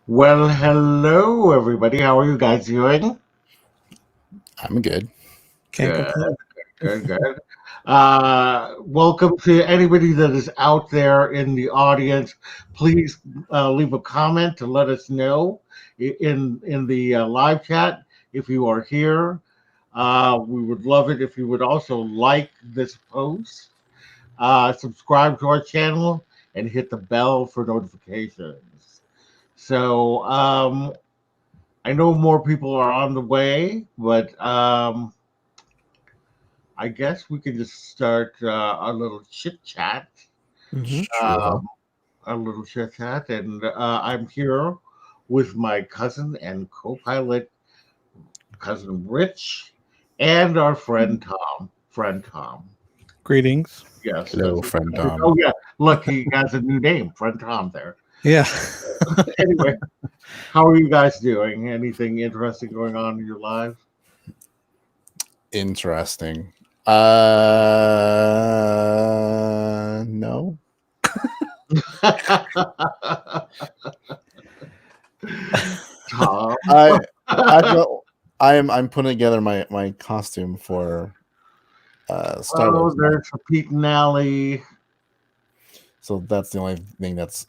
Well, hello, everybody. How are you guys doing? I'm good. Can't Good, complain. good. Welcome to anybody that is out there in the audience. Please leave a comment to let us know in the live chat if you are here. We would love it if you would also like this post, subscribe to our channel, and hit the bell for notifications. So, I know more people are on the way, but I guess we could just start a little chit chat. Hmm. Sure. Um, a little chit chat, and I'm here with my cousin and co-pilot, cousin Rich, and our friend Tom. Friend Tom. Greetings. Yes, Hello, that's it. friend Oh Tom. yeah, look, he has a new name, friend Tom. There. Yeah. Anyway, how are you guys doing? Anything interesting going on in your lives? Interesting. No. Tom. I feel I'm putting together my costume for Star Oh, Wars night. there's a Pete and Alley. So that's the only thing that's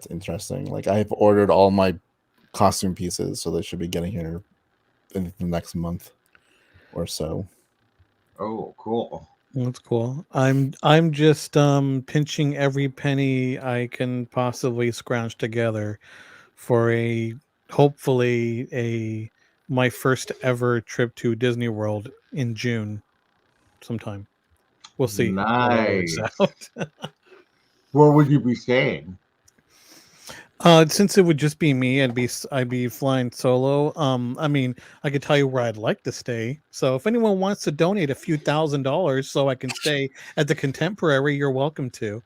interesting. Like I've ordered all my costume pieces, so they should be getting here in the next month or so. Oh, cool. That's cool. I'm just pinching every penny I can possibly scrounge together for a hopefully a my first ever trip to Disney World in June sometime. We'll see how that works Nice. out. Where would you be staying? Since it would just be me, I'd be flying solo. I mean, I could tell you where I'd like to stay. So if anyone wants to donate a few $1,000 so I can stay at the Contemporary, you're welcome to.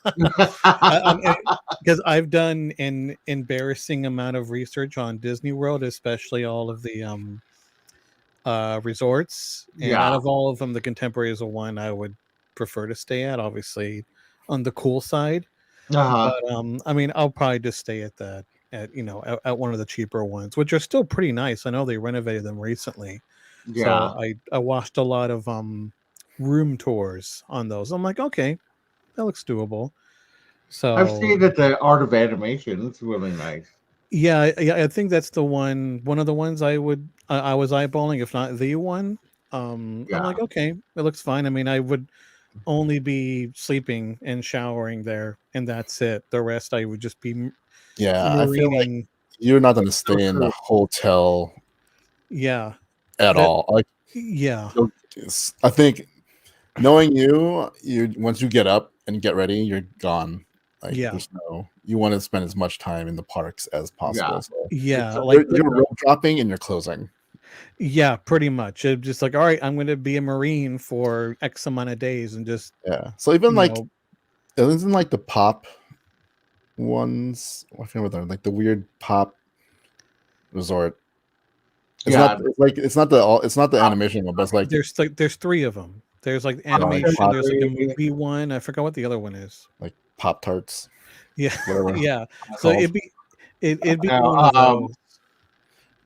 Because I've done an embarrassing amount of research on Disney World, especially all of the resorts, and out Yeah. of all of them, the Contemporary is the one I would prefer to stay at. Obviously, on the cool side. Uh-huh. But I mean, I'll probably just stay at that at one of the cheaper ones, which are still pretty nice. I know they renovated them recently, so Yeah. I watched a lot of room tours on those. I'm like, okay, that looks doable. I've So stayed at the Art of Animation. It's really nice. yeah, I think that's the one of the ones I was eyeballing, if not the one. I'm Yeah. like, okay, it looks fine. I mean, I would only be sleeping and showering there, and that's it. The rest I would just be Yeah, I feel like marining. you're not going to So stay in the true. hotel Yeah, at that all. Like yeah, I think knowing you once you get up and get ready, you're gone. Like yeah, there's no you want to spend as much time in the parks as Yeah. possible. So It's yeah, like you're road dropping and you're closing. yeah, pretty much. It's just like, all right, I'm going to be a Marine for X amount of days and just, Yeah. So even you like know, it isn't like the pop ones. I forget what they're like the weird pop resort. yeah. It's not the Pop, animation one, but it's there's three of them. There's like Pop like animation, pop there's like a Century. movie one. I forgot what the other one is. like Pop Tarts, Yeah, whatever yeah. it's So called. it'd be Yeah, one of those.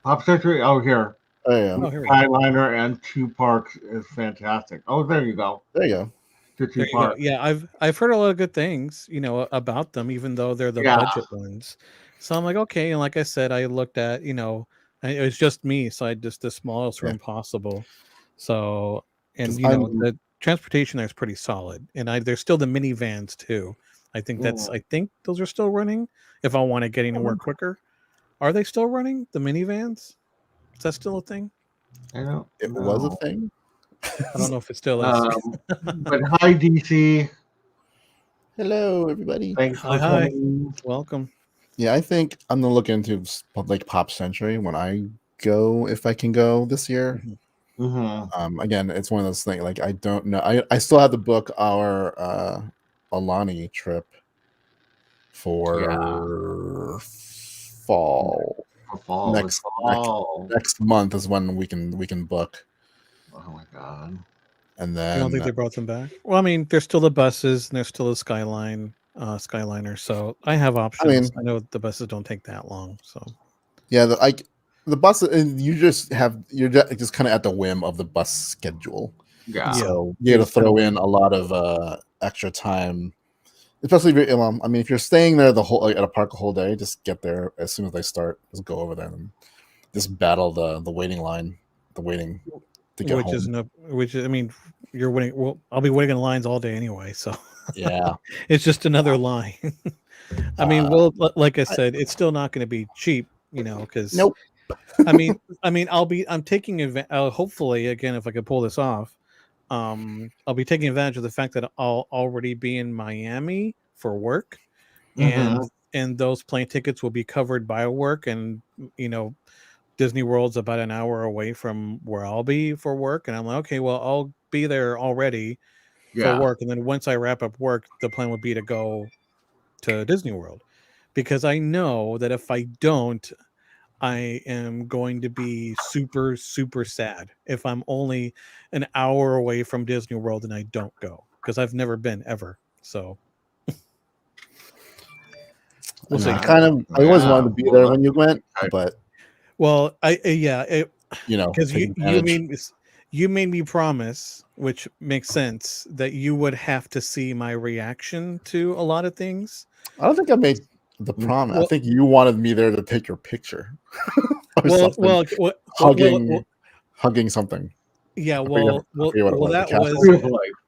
Pop Century. Oh, here. Oh yeah. Oh, here we go. Skyliner and Two Parks is fantastic. Oh, there you go. There you go. The There Two you go. Parks. Yeah, I've heard a lot of good things, about them, even though they're the Yeah. budget ones. So I'm like, okay. And like I said, I looked at, it was just me, so I just the smallest Yeah. room possible. So, and Because I'm the transportation there is pretty solid, and there's still the minivans too. Mm. I think those are still running. If I want to get anywhere quicker, are they still running the minivans? Is that still a thing? I don't it was a know. thing. I don't know if it still is. But hi, DC. Hello, everybody. Thanks Hi, for hi, coming. welcome. Yeah, I think I'm gonna look into like Pop Century when I go, if I can go this year. Mhm. Hmm. Again, it's one of those things. Like I don't know. I still have to book our Alani trip Yeah. for fall. For fall. It's Next next fall. next month is when we can book, Oh my god. and You don't think then they brought them back? Well, I mean, there's still the buses and there's still the Skyline. Skyliner. So I have options. I know the buses don't take that long. So yeah, the bus, and you're just kind of at the whim of the bus schedule. Yeah. So you got to throw in a lot of extra time, especially if you're, if you're staying there at a park the whole day, just get there as soon as they start. Just go over there and just battle the waiting line, the waiting to get home. You're waiting. Well, I'll be waiting in lines all day anyway. So yeah, it's just another line. Like I said, it's still not going to be cheap, because nope. I'm taking advantage. Hopefully, again, if I could pull this off, I'll be taking advantage of the fact that I'll already be in Miami for work, and those plane tickets will be covered by work, and Disney World's about an hour away from where I'll be for work, and I'm like, okay, well, I'll be there already for work, and then once I wrap up work, the plan would be to go to Disney World, because I know that if I don't, I am going to be super, super sad if I'm only an hour away from Disney World and I don't go, because I've never been ever. So we'll see. I always wanted to be there when you went, but because you made me promise, which makes sense, that you would have to see my reaction to a lot of things. I don't think I made the promise. I think you wanted me there to take your picture. Hugging something. Yeah, that was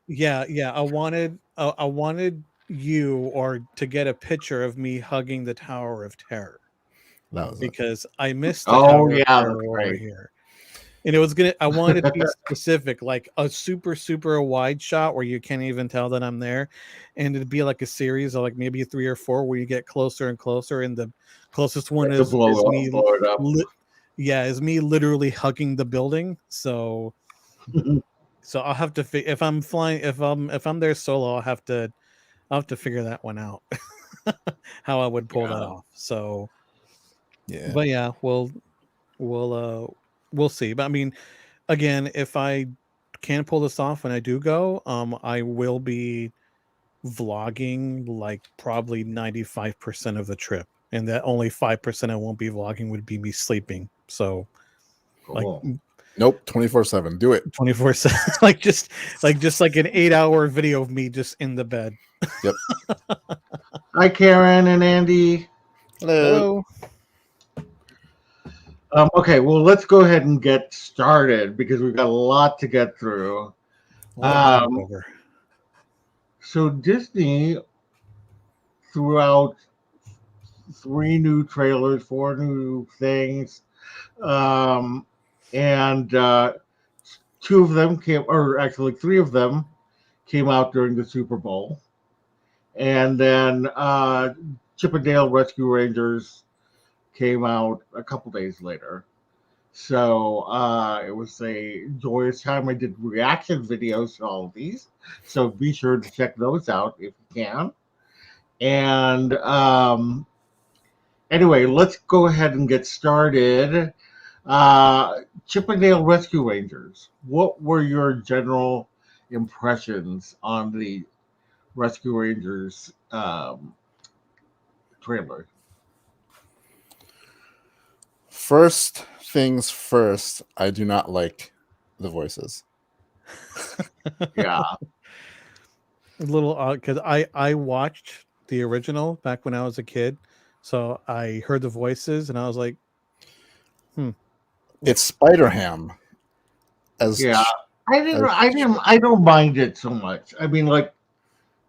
yeah. I wanted you or to get a picture of me hugging the Tower of Terror. Because I missed the Tower of Terror over here. And I wanted to be specific, like a super, super wide shot where you can't even tell that I'm there. And it'd be like a series of like maybe 3 or 4 where you get closer and closer. And the closest one is me. Is me literally hugging the building. So I'll have to if I'm flying, if I'm there solo, I'll have to figure that one out. How I would pull that off. So but yeah, we'll see. But I mean, again, if I can pull this off when I do go, I will be vlogging like probably 95% of the trip, and that only 5% I won't be vlogging would be me sleeping. So cool. Nope, 24/7. Do it 24/7. like just like an 8-hour video of me just in the bed. Yep. Hi, Karen and Andy. Hello. Okay, well, let's go ahead and get started because we've got a lot to get through. So Disney threw out 3 new trailers, 4 new things, and 2 of them or actually 3 of them came out during the Super Bowl, and then Chip 'n Dale Rescue Rangers came out a couple days later. So it was a joyous time. I did reaction videos to all of these. So be sure to check those out if you can. And anyway, let's go ahead and get started. Chip 'n Dale Rescue Rangers. What were your general impressions on the Rescue Rangers trailer? First things first, I do not like the voices. Yeah. A little odd because I watched the original back when I was a kid, so I heard the voices and I was like, It's Spider-Ham. I don't mind it so much. I mean, like,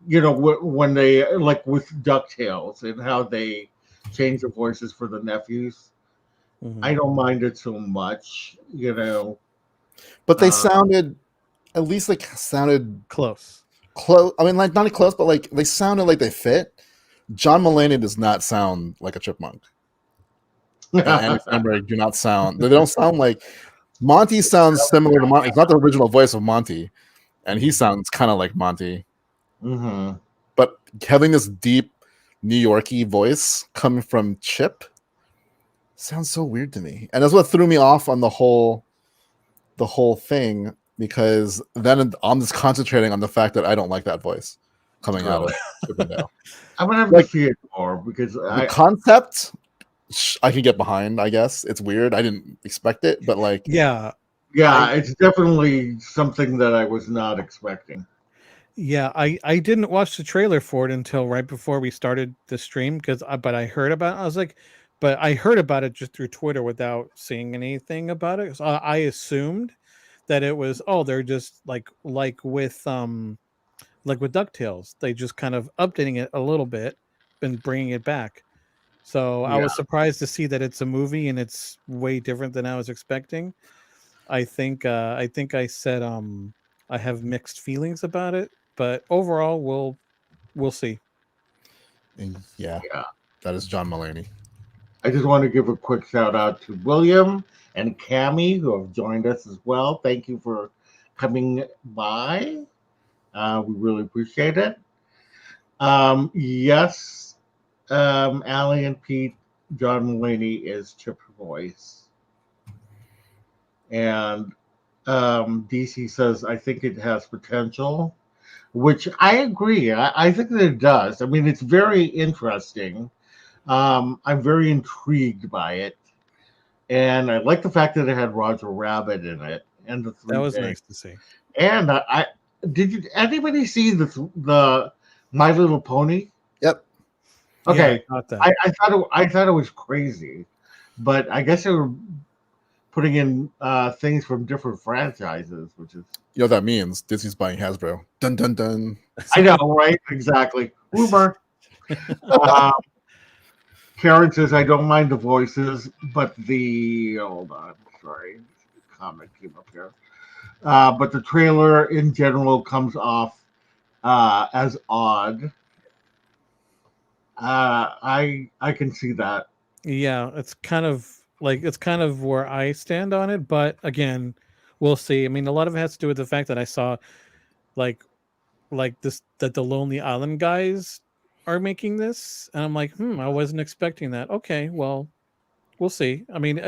when they like with DuckTales and how they change the voices for the nephews. Mm-hmm. I don't mind it so much, But they sounded close. I mean, like not close, but like they sounded like they fit. John Mulaney does not sound like a chipmunk. And Andy Samberg do not sound. They don't sound like Monty. Sounds similar to Monty. It's not the original voice of Monty, and he sounds kind of like Monty. Mm-hmm. But having this deep New Yorkie voice coming from Chip sounds so weird to me, and that's what threw me off on the whole thing, because then I'm just concentrating on the fact that I don't like that voice. coming out of Chippendale. I'm gonna have Like, to see it more because The concept, I can get behind. I guess it's weird. I didn't expect it, but like, Yeah, it's definitely something that I was not expecting. yeah. I didn't watch the trailer for it until right before we started the stream but I heard about it. I was like, but I heard about it just through Twitter without seeing anything about it. So I assumed that it was they're just like with DuckTales, they just kind of updating it a little bit and bringing it back. So I Yeah, was surprised to see that it's a movie and it's way different than I was expecting. I think I said I have mixed feelings about it, but overall we'll see. yeah, yeah. that is John Mulaney. I just want to give a quick shout out to William and Cami who have joined us as well. Thank you for coming by. We really appreciate it. Yes, Allie and Pete, John Mulaney is Chip's voice. And DC says, I think it has potential, which I agree. I think that it does. I mean, it's very interesting. I'm very intrigued by it. And I like the fact that it had Roger Rabbit in it and the That three was pigs. nice to see. And I did you anybody see the My Little Pony? Yep. Okay, Yeah, got that. I thought it was crazy, but I guess they were putting in things from different franchises, which is You know what that means? Disney's buying Hasbro. Dun dun dun. I know, right? Exactly. Uber. Uh, Karen says I don't mind the voices, but hold on, sorry, comment came up here. But the trailer in general comes off as odd. I can see that. Yeah, it's kind of where I stand on it, but again, we'll see. I mean, a lot of it has to do with the fact that I saw like this that the Lonely Island guys are making this, and I'm like, I wasn't expecting that. Okay, well, we'll see. I mean,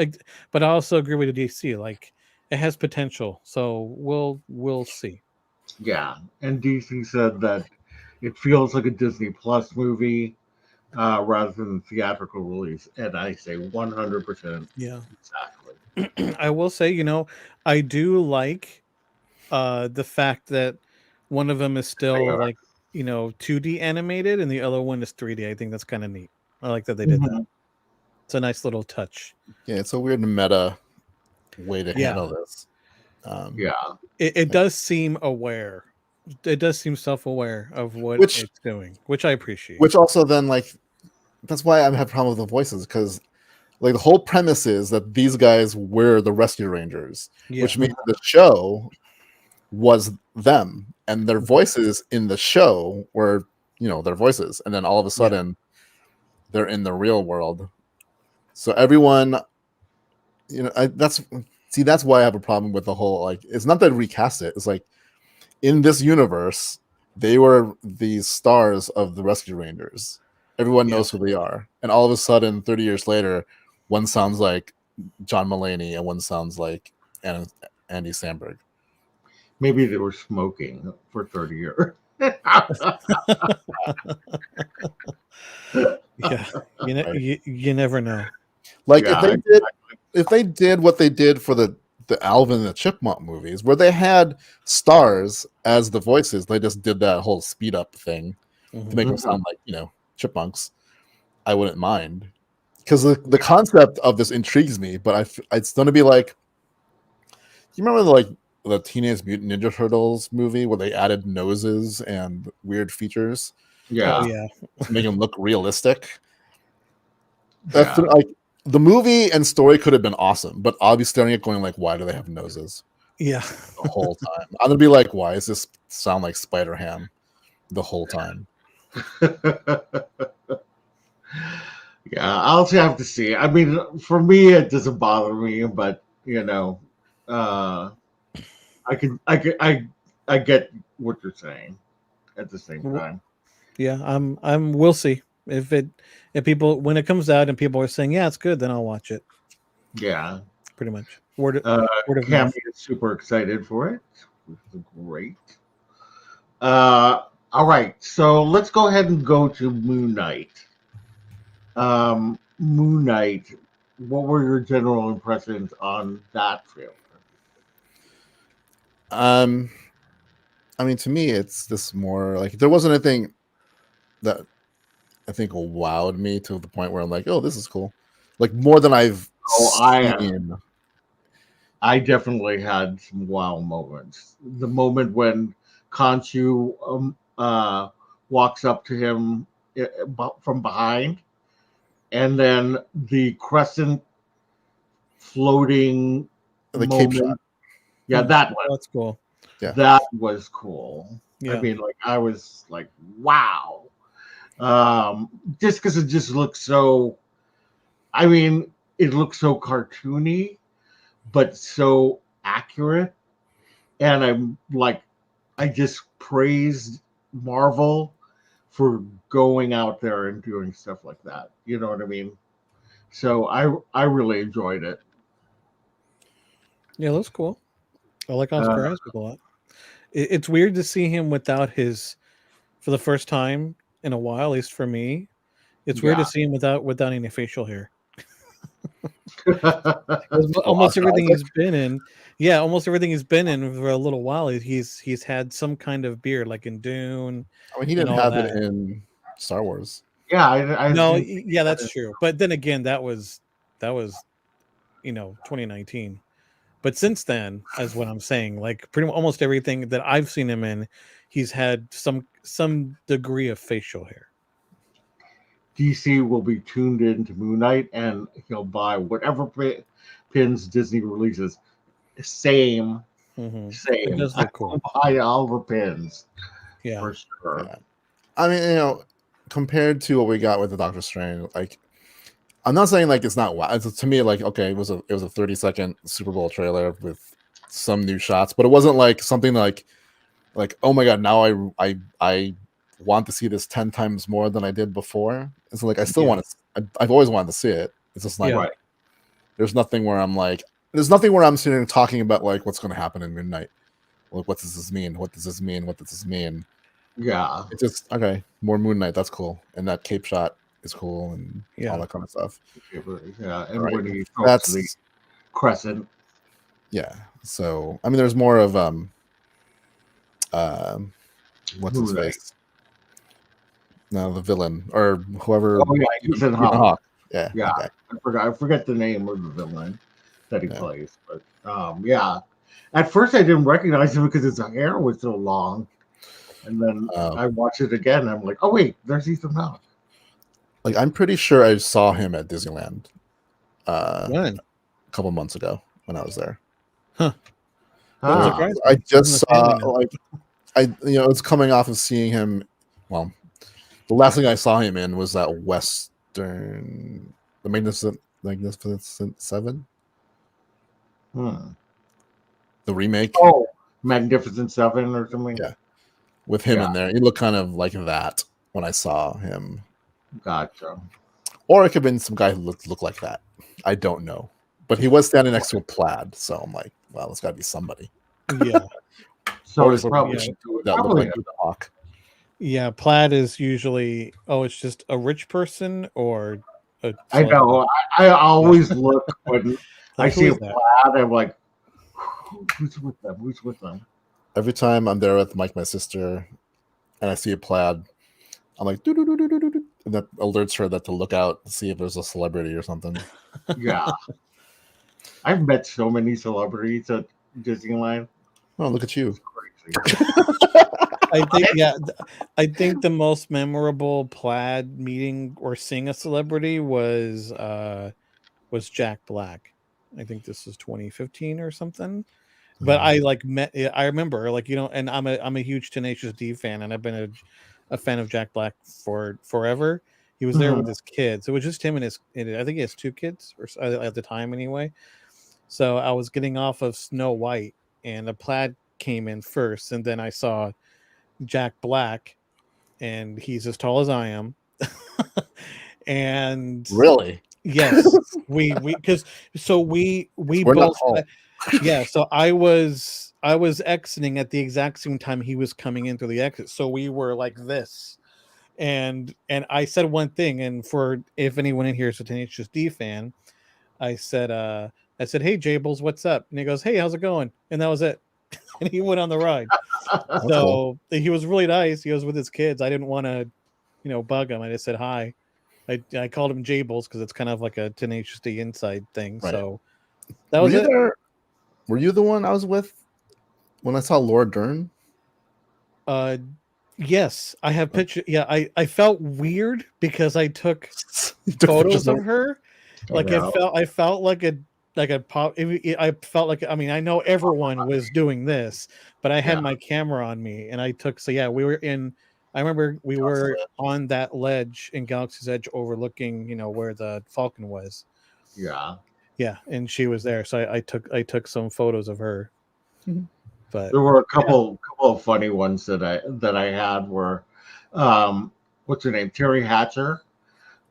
but I also agree with DC. Like, it has potential, so we'll see. Yeah, and DC said that it feels like a Disney Plus movie rather than a theatrical release, and I say 100% Yeah, exactly. I will say, I do like the fact that one of them is still like 2D animated and the other one is 3D. I think that's kind of neat. I like that they did that. Mhm. It's a nice little touch. Yeah, it's a weird meta way to Yeah. handle this. Yeah, It does seem aware. It does seem self-aware of what Which- it's doing, which I appreciate. Which also then that's why I have a problem with the voices, because like the whole premise is that these guys were the Rescue Rangers, Yeah. which means the show was them, and their voices in the show were their voices, and then all of a sudden they're in the real world. So everyone, that's why I have a problem with the whole, like, it's not that recast it. It's like in this universe, they were the stars of the Rescue Rangers. Everyone knows who they are, and all of a sudden, 30 years later, one sounds like John Mulaney and one sounds like Andy Samberg. maybe they were smoking for 30 years. Yeah. You never know. Like Yeah, if they did what they did for the Alvin and the Chipmunk movies, where they had stars as the voices, they just did that whole speed up thing to make them sound like chipmunks. I wouldn't mind, because the concept of this intrigues me, but it's going to be like, you remember the Teenage Mutant Ninja Turtles movie where they added noses and weird features yeah, Oh yeah. to make them look realistic? yeah. That's like, the movie and story could have been awesome, but I'll be staring at going like, why do they have noses Yeah. the whole time? I'm gonna be like, why does this sound like Spider Ham the whole time? Yeah, I'll have to see. I mean, for me, it doesn't bother me, but I get what you're saying at the same time. Yeah, we'll see. If people, when it comes out and people are saying, yeah, it's good, then I'll watch it. Yeah, Pretty much. Word of Cammy mouth. is super excited for it, which is great. Uh, All right, so let's go ahead and go to Moon Knight. Moon Knight. What were your general impressions on that trailer? I mean, to me, it's this more like there wasn't anything that I think wowed me to the point where I'm like, oh, this is cool. Like more than I've Oh, seen. I definitely had some wow moments. The moment when Khonshu walks up to him from behind, and then the crescent floating The cape moment. shot. Yeah, that one. That's cool. Yeah. That was cool. Yeah. I mean, like I was like, wow. Just because it just looks so. I mean, it looks so cartoony, but so accurate. And I'm like, I just praised Marvel for going out there and doing stuff like that. You know what I mean? So I really enjoyed it. Yeah, that's cool. I like Oscar Isaac a lot. It's weird to see him without his, for the first time in a while, at least for me. It's weird to see him without any facial hair. Almost everything he's been in, almost everything he's been in for a little while, he's had some kind of beard, like in Dune. I mean, he didn't have it in Star Wars. Yeah, that's true. But then again, that was 2019. But since then, as what I'm saying, like pretty much almost everything that I've seen him in, he's had some degree of facial hair. DC will be tuned into Moon Knight, and he'll buy whatever pins Disney releases. Same. It does look cool. Buy all the pins. Yeah, for sure. Yeah. I mean, compared to what we got with the Doctor Strange, like, I'm not saying like it's not wow. To me, like, okay, it was a 30-second Super Bowl trailer with some new shots, but it wasn't like something like oh my god, now I want to see this 10 times more than I did before. It's like I still want to. I've always wanted to see it. It's just like there's nothing where I'm sitting and talking about like what's going to happen in Midnight. Like, what does this mean? What does this mean? What does this mean? Yeah, it's just okay. More Moon Knight. That's cool, and that cape shot is cool, and all that kind of stuff. Yeah, and when he that's the crescent. Yeah. So I mean, there's more of what's his face? No, the villain or whoever. Oh yeah, Ethan Hawke. Yeah. Okay. I forget the name of the villain that he plays, but yeah. At first, I didn't recognize him because his hair was so long, and then I watched it again. And I'm like, oh wait, there's Ethan Hawke. Like, I'm pretty sure I saw him at Disneyland. When? A couple months ago when I was there. Huh. I just saw it's coming off of seeing him. Well, the last thing I saw him in was that Western, the Magnificent Seven. The remake. Oh, Magnificent Seven or something. Yeah, with him in there, he looked kind of like that when I saw him. Gotcha. Or it could have been some guy who looked like that. I don't know, but he was standing next to a plaid, so I'm like, well, it's got to be somebody. Yeah. So it's probably that looked like the Hawk. Yeah, plaid is usually it's just a rich person or I know. I always look when I see a plaid. I'm like, who's with them? Who's with them? Every time I'm there with my sister, and I see a plaid, I'm like, and that alerts her that to look out to see if there's a celebrity or something. Yeah, I've met so many celebrities at Disneyland. Oh, look at you! I think the most memorable plaid meeting or seeing a celebrity was Jack Black. I think this was 2015 or something. But I remember and I'm a huge Tenacious D fan, and I've been a fan of Jack Black for forever. He was there with his kids. It was just him and I think he has 2 kids or at the time anyway. So I was getting off of Snow White, and a plaid came in first, and then I saw Jack Black, and he's as tall as I am. And really, yes, we both. Yeah, so I was exiting at the exact same time he was coming in through the exit. So we were like this. And I said one thing, and for if anyone in here is a Tenacious D fan, I said, hey Jables, what's up? And he goes, hey, how's it going? And that was it. And he went on the ride. That's So cool. he was really nice. He was with his kids. I didn't want to, bug him. I just said hi. I called him Jables because it's kind of like a Tenacious D inside thing. Right. So that Were was you it. there? Were you the one I was with when I saw Laura Dern? Yes, I have pictures. Yeah, I felt weird because I took You took photos pictures of of- her. Like Yeah. I felt like a pop. I felt like, I mean, I know everyone was doing this, but I had Yeah. my camera on me and I took. So yeah, we were in. I remember we were on that ledge in Galaxy's Edge, overlooking, where the Falcon was. Yeah. Yeah, and she was there, so I took some photos of her. But There were a couple of funny ones that I had were, what's her name, Terry Hatcher.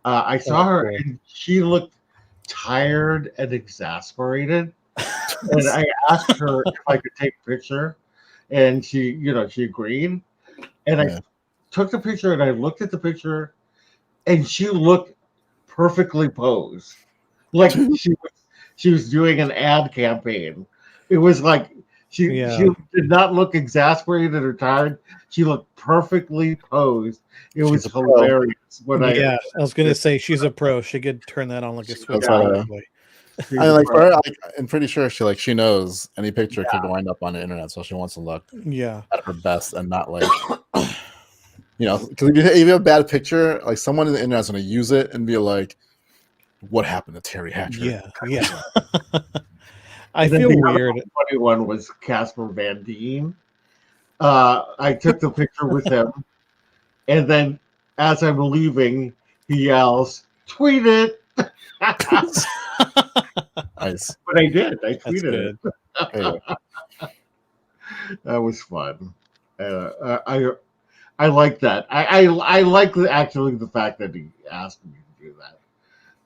I saw her cool. and she looked tired and exasperated, and I asked her if I could take a picture, and she agreed, and I took the picture and I looked at the picture, and she looked perfectly posed, like she was doing an ad campaign. It was like she did not look exasperated or tired. She looked perfectly posed. It was She's a pro. hilarious. I was gonna say she's a pro. She could turn that on like a switch. I'm pretty sure she knows any picture could wind up on the internet, so she wants to look at her best and not like because if you have a bad picture, like someone in the internet's going to use it and be like, "What happened to Terry Hatcher?" Yeah. I feel weird. The funny one was Casper Van Dien. I took the picture with him, and then as I'm leaving, he yells, "Tweet it!" Nice. But I did. I tweeted it. Hey. That was fun. I like that. I like actually the fact that he asked me to do that,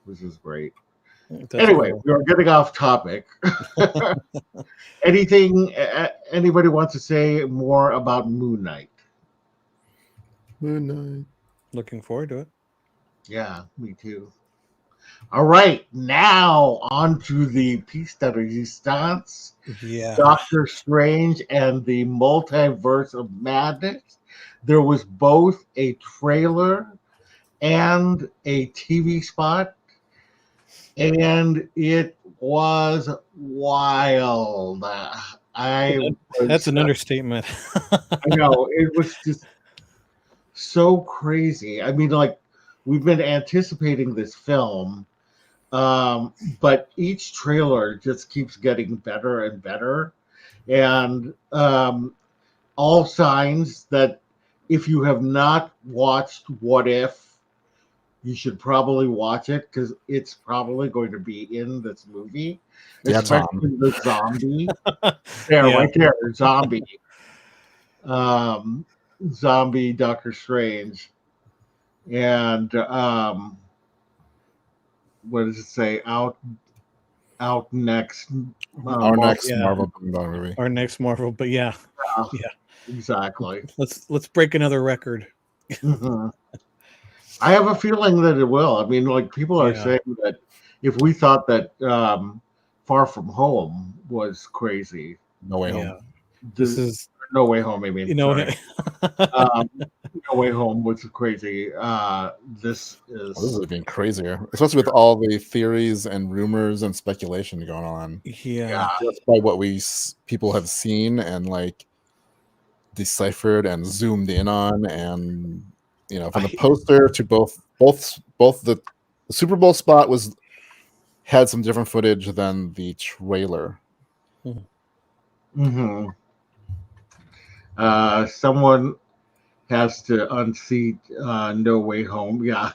which is great. Anyway, cool. We are getting off topic. Anything anybody wants to say more about Moon Knight? Moon Knight. Looking forward to it. Yeah, me too. All right, now on to the piece de resistance. Yeah. Doctor Strange and the Multiverse of Madness. There was both a trailer and a TV spot, and it was wild. That's an understatement. I know, it was just so crazy. I mean, like, we've been anticipating this film, but each trailer just keeps getting better and better, and all signs that if you have not watched What If, you should probably watch it because it's probably going to be in this movie, especially the zombie. Right there, zombie. Zombie Doctor Strange. And what does it say? Out next. Our next Marvel movie. Our next Marvel, but yeah, exactly. Let's break another record. Mm-hmm. I have a feeling that it will. I mean, like, people are saying that if we thought that Far From Home was crazy, No Way Home. This is No Way Home. I mean, No Way Home was crazy. This is even crazier, especially with all the theories and rumors and speculation going on. Yeah, just by what people have seen and like deciphered and zoomed in on, and from the poster to both the Super Bowl spot had some different footage than the trailer. Mm-hmm. Someone has to unseat No Way Home. Yeah.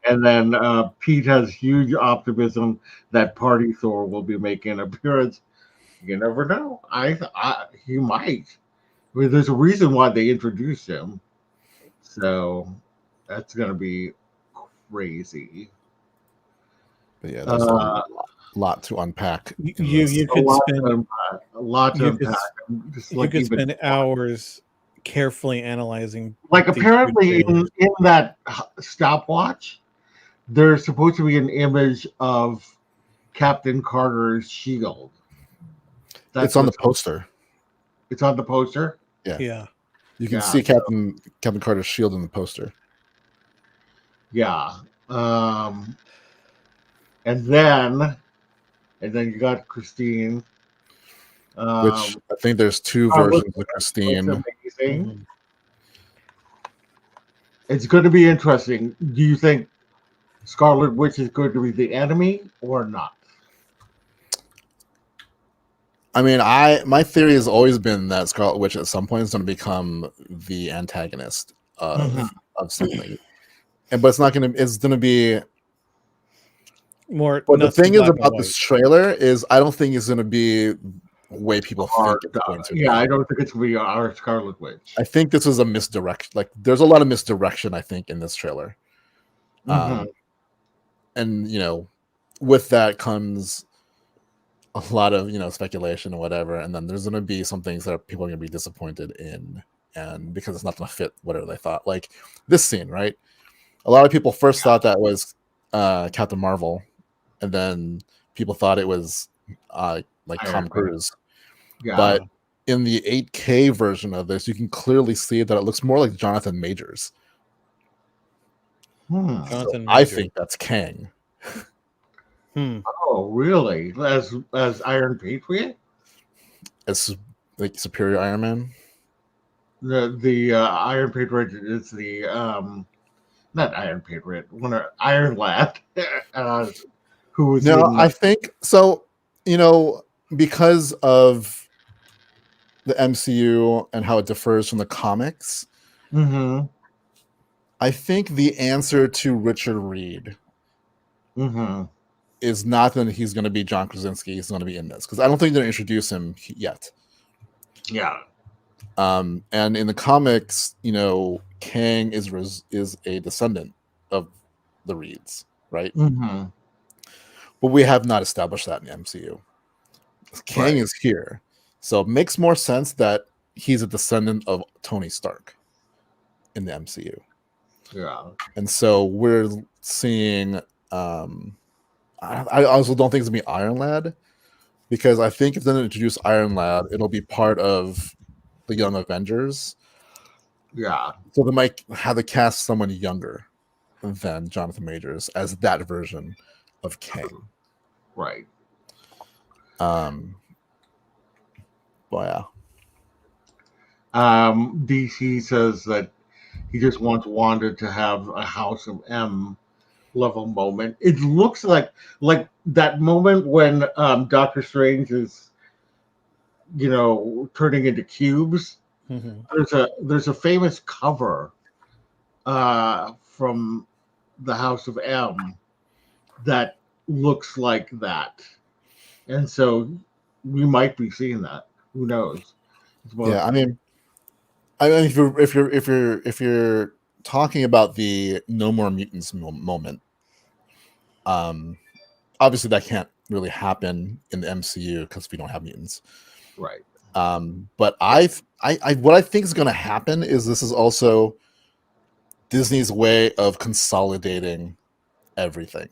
And then Pete has huge optimism that Party Thor will be making an appearance. You never know. He might. I mean, there's a reason why they introduced him. So that's going to be crazy. But yeah, lot to unpack. You A could lot spend to unpack. A lot to you could unpack. I'm just you like could even spend hours carefully analyzing like these two apparently trailers. in that stopwatch, there's supposed to be an image of Captain Carter's shield. That's It's on the what's poster. it's on the poster. Yeah, Yeah. you can Yeah, see Captain Carter's shield in the poster. yeah. And then you got Christine. Which I think there's two Scarlet versions of Witch Christine. looks amazing. Mhm. It's going to be interesting. Do you think Scarlet Witch is going to be the enemy or not? I mean, my theory has always been that Scarlet Witch at some point is going to become the antagonist Mhm. of something, but it's not going to. It's going to be. More. But the Nothing thing is black and about white. this trailer is I don't think it's going to be the way people think it's going to be. Yeah, I don't think it's going to be our Scarlet Witch. I think this is a misdirect. Like, there's a lot of misdirection. I think in this trailer, Mhm. and with that comes a lot of speculation or whatever, and then there's going to be some things that people are going to be disappointed in, and because it's not going to fit whatever they thought. Like this scene, right? A lot of people first thought that was Captain Marvel, and then people thought it was like Iron Tom Man. Cruise. Yeah. But in the 8K version of this, you can clearly see that it looks more like Jonathan Majors. Jonathan I Major. think that's Kang. Oh, really? As Iron Patriot? It's like Superior Iron Man. The Iron Patriot is the not Iron Patriot, one of Iron Lad, who was No, in I think so. Because of the MCU and how it differs from the comics, Mhm. I think the answer to Richard Reed Mhm. is not that he's going to be John Krasinski. He's going to be in this because I don't think they're going to introduce him yet. Yeah. And in the comics, Kang is a descendant of the Reeds, right? Mhm. But we have not established that in the MCU. Kang Right. is here, so it makes more sense that he's a descendant of Tony Stark in the MCU. Yeah. And so we're seeing. I also don't think it's gonna be Iron Lad, because I think if they introduce Iron Lad, it'll be part of the Young Avengers. Yeah. So they might have to cast someone younger than Jonathan Majors as that version of Kang. Right. But yeah. DC says that he just wants Wanda to have a House of M level moment. It looks like that moment when Doctor Strange is turning into cubes. Mhm. There's a famous cover from the House of M that looks like that, and so we might be seeing that. Who knows? Yeah, I mean, if you're talking about the No More Mutants moment, obviously that can't really happen in the MCU because we don't have mutants. Right. But what I think is going to happen is this is also Disney's way of consolidating everything.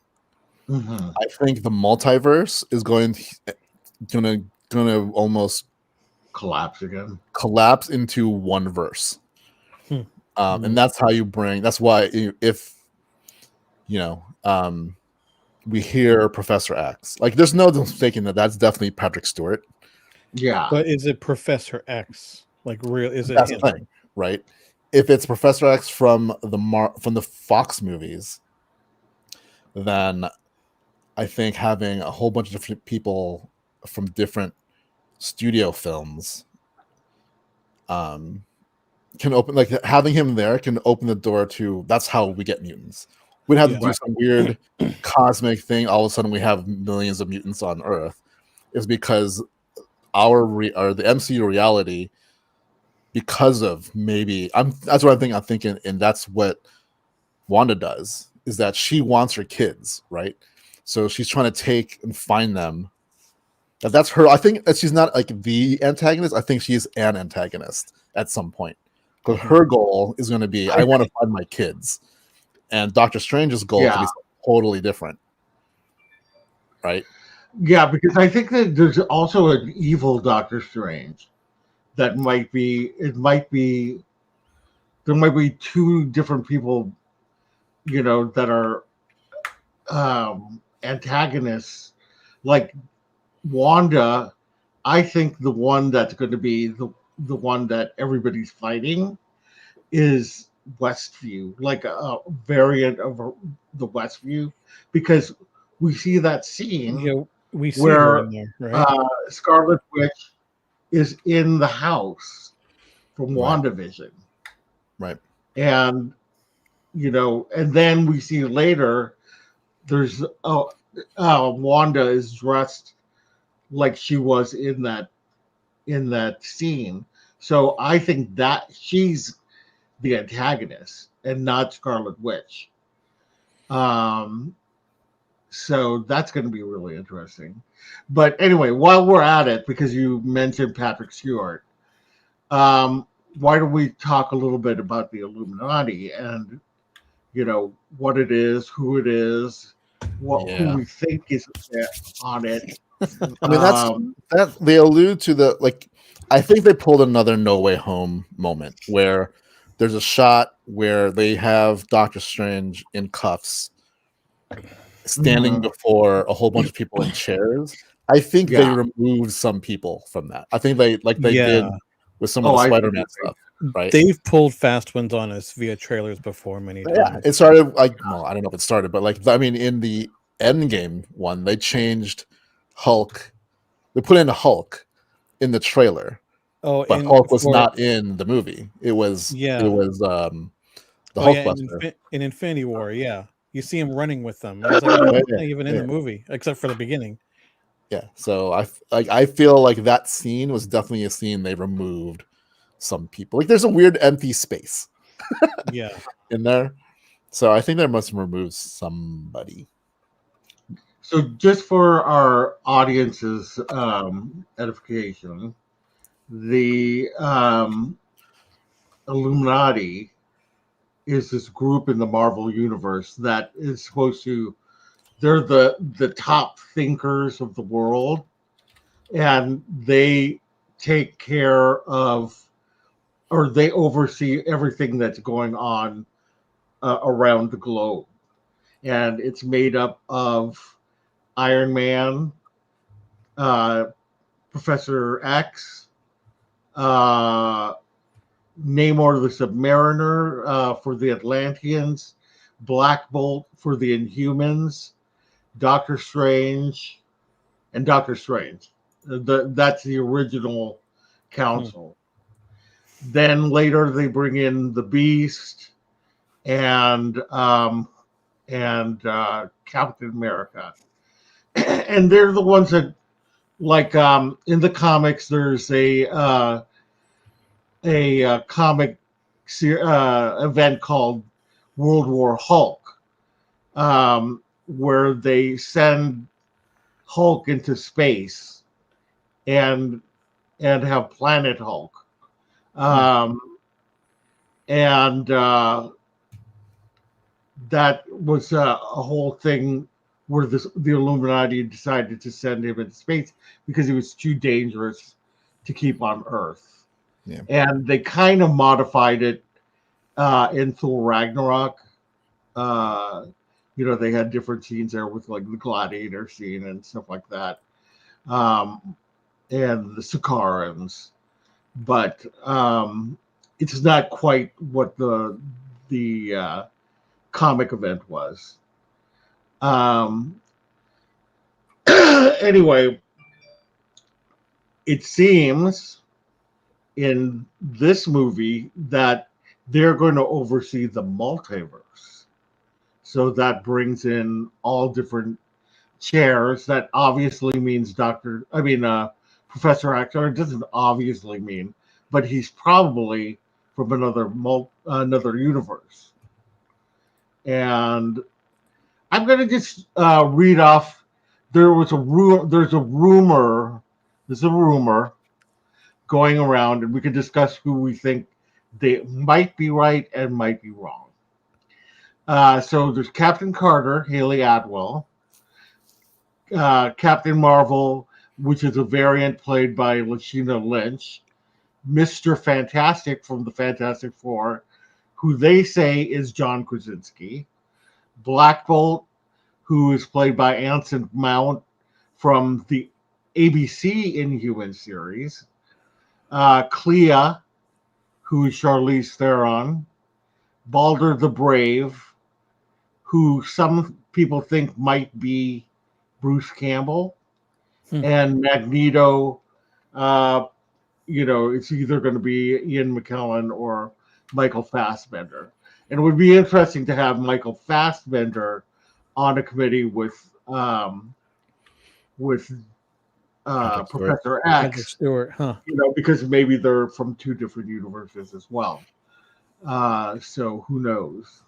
Mm-hmm. I think the multiverse is going to almost Collapse again. collapse into one verse. And that's how you bring. That's why if we hear Professor X, like there's no mistaking that's definitely Patrick Stewart. Yeah. But is it Professor X? Like real? Is it That's him? the thing, right? If it's Professor X from the Fox movies, then I think having a whole bunch of different people from different studio films can open, like having him there can open the door to, that's how we get mutants. We'd have to do some weird cosmic thing. All of a sudden we have millions of mutants on Earth. Is because or the MCU reality, because of maybe that's what I'm thinking, and that's what Wanda does, is that she wants her kids, right? So she's trying to take and find them. That's her. I think that she's not like the antagonist. I think she's an antagonist at some point. Because her goal is going to be, I want to find my kids. And Doctor Strange's goal could be totally different. Right? Yeah, because I think that there's also an evil Doctor Strange that might be, there might be two different people, that are antagonists. Like Wanda, I think the one that's going to be the one that everybody's fighting is Westview, like a variant of the Westview, because we see that scene we see her where in there, right? Scarlet Witch is in the house from WandaVision. Right. And, and then we see later there's Wanda is dressed like she was in that scene. So I think that she's the antagonist and not Scarlet Witch. So that's going to be really interesting. But anyway, while we're at it, because you mentioned Patrick Stewart, why don't we talk a little bit about the Illuminati and what it is, who it is, who we think is on it. I mean, that they allude to the, like, I think they pulled another No Way Home moment where there's a shot where they have Doctor Strange in cuffs standing before a whole bunch of people in chairs. I think they removed some people from that. I think they did with some of the Spider-Man stuff. Right. They've pulled fast ones on us via trailers before many times. Yeah, it started like, well, I don't know if it started, but like, I mean, in the Endgame one, they changed Hulk. They put in Hulk in the trailer. Oh, but Hulk was not in the movie. It was the Hulkbuster. In Infinity War, you see him running with them. I was like, not even in the movie, except for the beginning. Yeah, so I feel like that scene was definitely a scene they removed some people. Like, there's a weird empty space, in there. So I think they must have removed somebody. So just for our audience's edification, the Illuminati is this group in the Marvel universe that is supposed to, they're the top thinkers of the world, and they take care of, or they oversee everything that's going on around the globe. And it's made up of Iron Man, Professor X, Namor the Submariner for the Atlanteans, Black Bolt for the Inhumans, Doctor Strange, and Doctor Strange. That's the original council. Then later they bring in the Beast and Captain America, and they're the ones that, like, in the comics, there's a comic event called World War Hulk, where they send Hulk into space and have Planet Hulk. And that was a whole thing where the Illuminati decided to send him into space because he was too dangerous to keep on Earth. Yeah. And they kind of modified it in Thor Ragnarok. They had different scenes there with, like, the gladiator scene and stuff like that, and the Sakarans. But it's not quite what the comic event was. Anyway, it seems in this movie that they're going to oversee the multiverse. So that brings in all different chairs. That obviously means Professor X. Or it doesn't obviously mean, but he's probably from another universe. And I'm going to just read off. There's a rumor. There's a rumor going around, and we can discuss who we think they might be right and might be wrong. So there's Captain Carter, Haley Atwell, Captain Marvel, which is a variant played by Lashina Lynch, Mr. Fantastic from the Fantastic Four, who they say is John Krasinski, Black Bolt, who is played by Anson Mount from the ABC Inhuman series, Clea, who is Charlize Theron, Balder the Brave, who some people think might be Bruce Campbell, and Magneto. It's either going to be Ian McKellen or Michael Fassbender. And it would be interesting to have Michael Fassbender on a committee with Professor Patrick X, Stewart, huh? because maybe they're from two different universes as well. So who knows?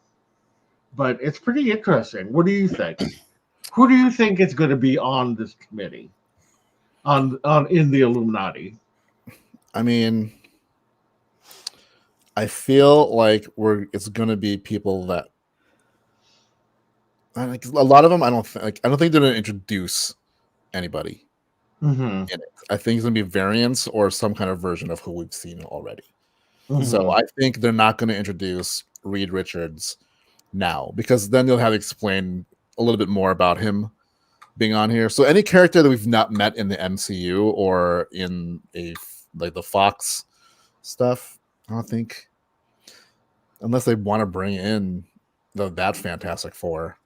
But it's pretty interesting. What do you think? Who do you think is going to be on this committee? On in the Illuminati? I mean, I feel like it's going to be people that a lot of them. I don't think they're going to introduce anybody in it. I think it's going to be variants or some kind of version of who we've seen already. So I think they're not going to introduce Reed Richards now, because then they'll have to explain a little bit more about him being on here. So any character that we've not met in the MCU or in the Fox stuff, I don't think, unless they want to bring in that Fantastic Four,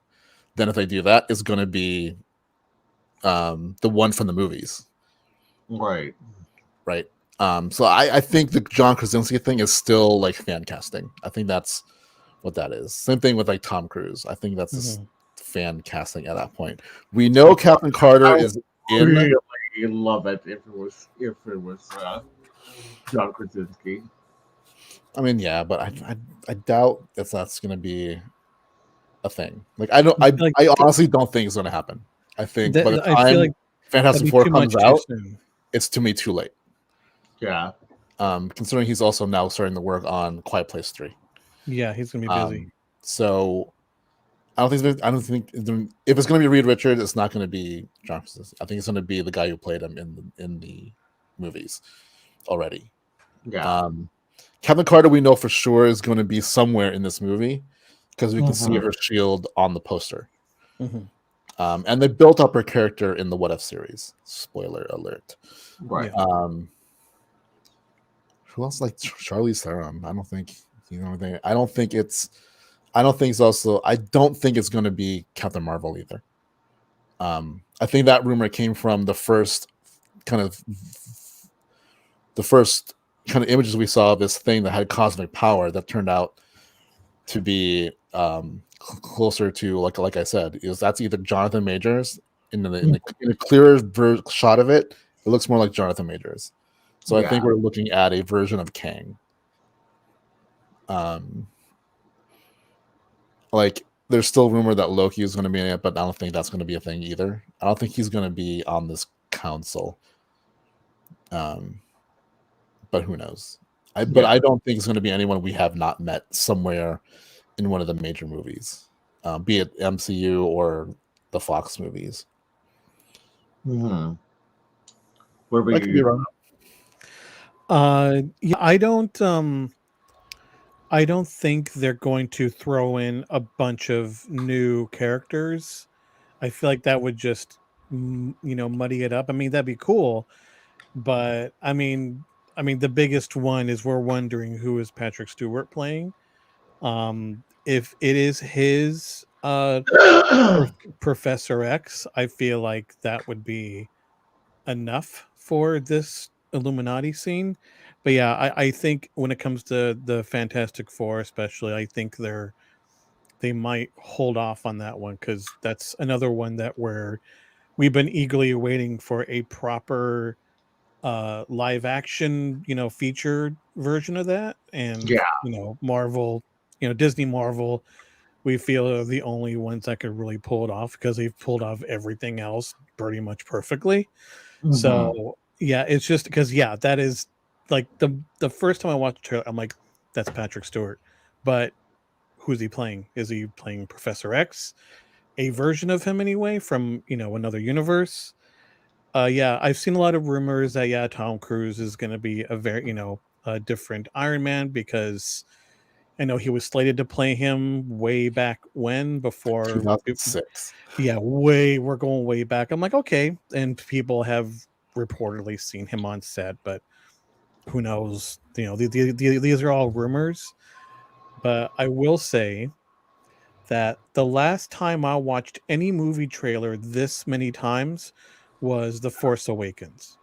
then if they do that, it's going to be the one from the movies. Right. So I think the John Krasinski thing is still like fan casting. I think that's what that is. Same thing with like Tom Cruise. I think that's just fan casting at that point. We know Captain Carter is in. Really love it if it was John Krasinski. I mean, yeah, but I doubt if that's going to be a thing. Like I honestly don't think it's going to happen. I think by the time Fantastic Four comes out, it's to me too late. Yeah. Considering he's also now starting to work on Quiet Place 3. Yeah, he's gonna be busy. So I don't think if it's going to be Reed Richards, it's not going to be John Krasinski. I think it's going to be the guy who played him in the movies already. Yeah. Captain Carter, we know for sure is going to be somewhere in this movie because we can see her shield on the poster. And they built up her character in the What If series. Spoiler alert. Right. Who else like Charlize Theron? I don't think I don't think it's going to be Captain Marvel either. I think that rumor came from the first kind of images we saw of this thing that had cosmic power that turned out to be closer to like I said, that's either Jonathan Majors in a clearer shot of it. It looks more like Jonathan Majors. So I think we're looking at a version of Kang. Like there's still rumor that Loki is going to be in it, but I don't think that's going to be a thing either. I don't think he's going to be on this council. But who knows? But I don't think it's going to be anyone we have not met somewhere in one of the major movies, be it MCU or the Fox movies. What about you? Yeah, I don't think they're going to throw in a bunch of new characters. I feel like that would just muddy it up. I mean, that'd be cool, but I mean the biggest one is we're wondering who is Patrick Stewart playing. If it is his Professor X, I feel like that would be enough for this Illuminati scene. But yeah, I think when it comes to the Fantastic Four, especially, I think they might hold off on that one because that's another one that we've been eagerly waiting for a proper live action, featured version of that. And Marvel, Disney Marvel we feel are the only ones that could really pull it off because they've pulled off everything else pretty much perfectly. Mhm. So yeah, it's just because that is like the first time I watched the trailer, I'm like, that's Patrick Stewart, but who's he playing? Is he playing Professor X? A version of him anyway from another universe. Yeah, I've seen a lot of rumors that Tom Cruise is going to be a very a different Iron Man because I know he was slated to play him way back when before 2006. we're going way back. I'm like, okay, and people have reportedly seen him on set, but who knows? These are all rumors. But I will say that the last time I watched any movie trailer this many times was The Force Awakens.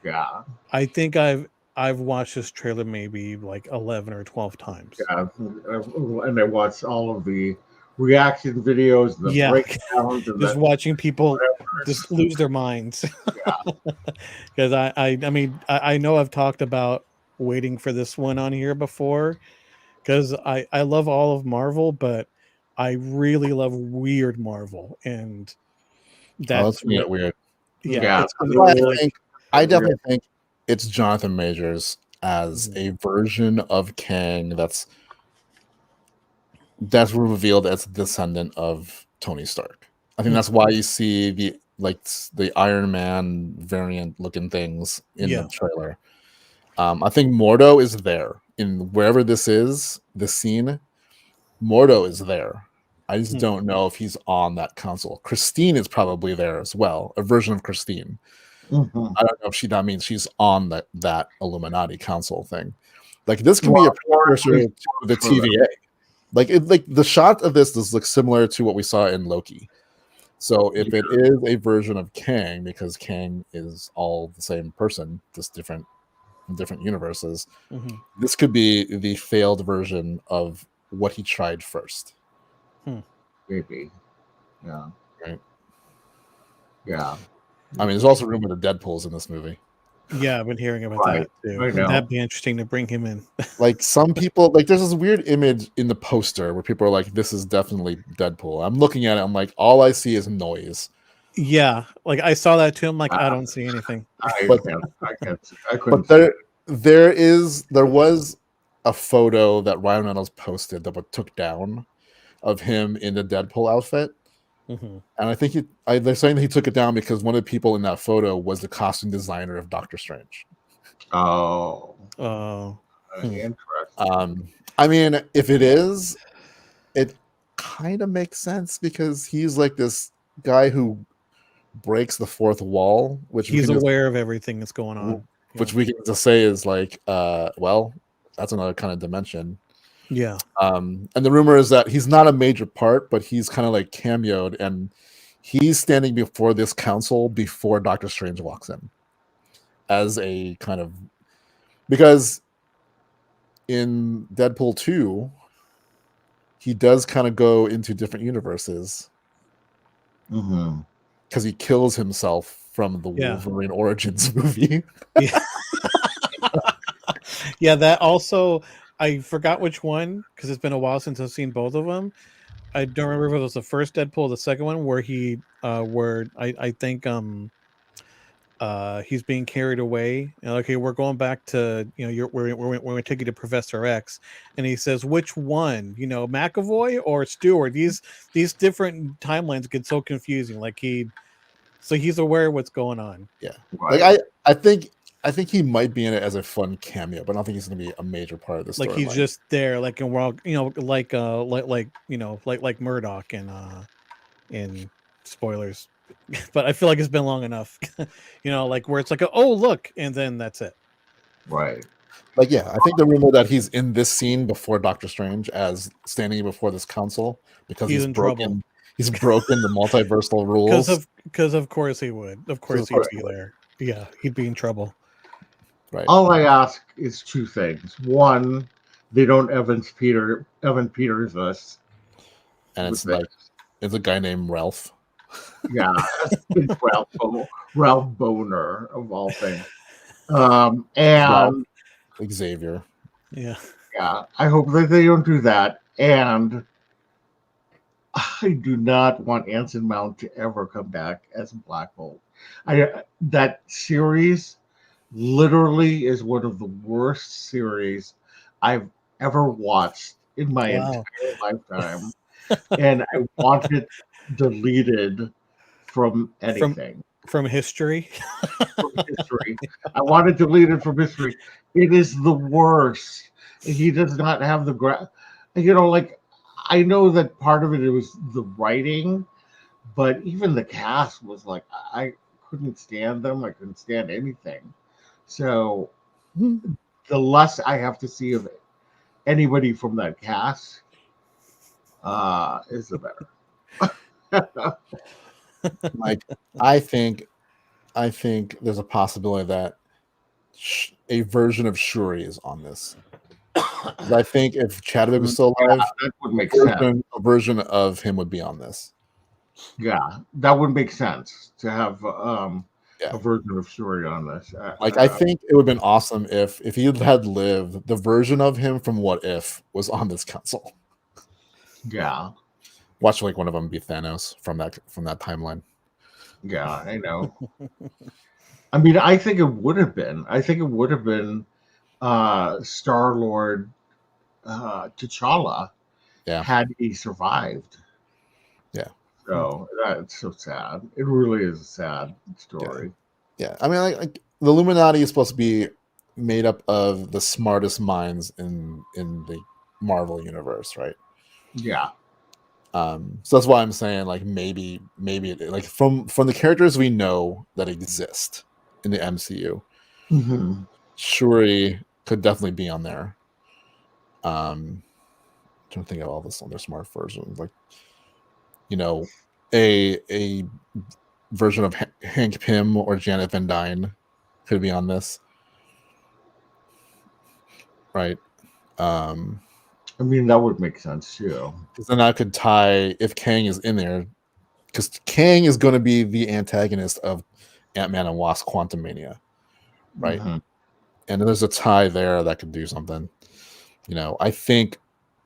Yeah. I think I've watched this trailer maybe like 11 or 12 times. Yeah. And I watched all of the reaction videos, the Yeah. breakdowns, and Just watching people whatever. just lose their minds. Yeah. Because I know I've talked about waiting for this one on here before because I love all of Marvel, but I really love weird Marvel, and Oh, that's that's what weird. Yeah. it's gonna be like I definitely think it's Jonathan Majors as Mhm. a version of Kang that's revealed as a descendant of Tony Stark. I think that's why you see the Iron Man variant looking things in the trailer. I think Mordo is there in wherever this scene. Mordo is there. I just don't know if he's on that console. Christine is probably there as well, a version of Christine. Mhm. I don't know if that means she's on that Illuminati console thing. Like this can be a precursor to the TVA. Like the shot of this looks similar to what we saw in Loki. So if it is a version of Kang, because Kang is all the same person, just different universes, this could be the failed version of what he tried first. Maybe. Yeah. Right. Yeah. I mean, there's also rumor that Deadpool's in this movie. Yeah, I've been hearing about that too. I know. That'd be interesting to bring him in. Like some people, like there's this weird image in the poster where people are like, "This is definitely Deadpool." I'm looking at it, I'm like, all I see is noise. Yeah, like I saw that too. I'm like, I don't see anything. I couldn't. But there was a photo that Ryan Reynolds posted that took down of him in the Deadpool outfit. And I think they're saying that he took it down because one of the people in that photo was the costume designer of Doctor Strange. Oh. Interesting. I mean, if it is, it kind of makes sense because he's like this guy who breaks the fourth wall, which he's aware of everything that's going on. Which we can just say is like, well, that's another kind of dimension. Yeah. And the rumor is that he's not a major part, but he's kind of like cameoed, and he's standing before this council before Doctor Strange walks in as a kind of, because in Deadpool 2, he does kind of go into different universes because he kills himself from the Wolverine Origins movie. Yeah, that also, I forgot which one because it's been a while since I've seen both of them. I don't remember if it was the first Deadpool or the second one where I think he's being carried away. And, okay, we're going back to we're going to take you to Professor X, and he says, which one, McAvoy or Stewart? These different timelines get so confusing. Like he's aware of what's going on. Yeah, like I think he might be in it as a fun cameo, but I don't think he's going to be a major part of the story. Like he's just there, like, and we're all, like Murdoch in spoilers. But I feel like it's been long enough, like where it's like, oh look, and then that's it. Right. Like, yeah, I think the rumor that he's in this scene before Doctor Strange as standing before this council because he's in broken. Trouble. He's broken the multiversal rules. Because of course he would. Of course he'd be there. Yeah, he'd be in trouble. Right. All I ask is two things. One, they don't Evan Peters us. And it's like it's a guy named Ralph. Yeah, it's Ralph Boner of all things. And Ralph Xavier. Yeah. Yeah, I hope that they don't do that. And I do not want Anson Mount to ever come back as Black Bolt. That series literally is one of the worst series I've ever watched in my Wow. entire lifetime, and I want it deleted from From anything, from history. from history. I want it deleted from history. It is the worst. He does not have the like I know that part of it was the writing, but even the cast was like I couldn't stand them. I couldn't stand anything. So the less I have to see of anybody from that cast, is the better. Like, I think there's a possibility that a version of Shuri is on this. 'Cause I think if Chadwick was still alive, That would make sense. a version of him would be on this. Yeah, that would make sense to have Yeah. a version of Shuri on this. Like, I think it would have been awesome if he had lived, the version of him from What If was on this console. Yeah, Watch like one of them be Thanos from that timeline. yeah, I know. I mean, I think it would have been. I think it would have been Star Lord T'Challa Yeah. had he survived. Yeah. So that's so sad. It really is a sad story. Yeah. I mean, like the Illuminati is supposed to be made up of the smartest minds in the Marvel universe, right? Yeah. So that's why I'm saying like maybe like from the characters we know that exist in the MCU, Mm-hmm. Shuri could definitely be on there. Trying to think of all this on their smart versions, like a version of Hank Pym or Janet Van Dyne could be on this, right? I mean, that would make sense too. Because then I could tie if Kang is in there, because Kang is going to be the antagonist of Ant-Man and Wasp: Quantumania, right? Mm-hmm. And then there's a tie there that could do something. I think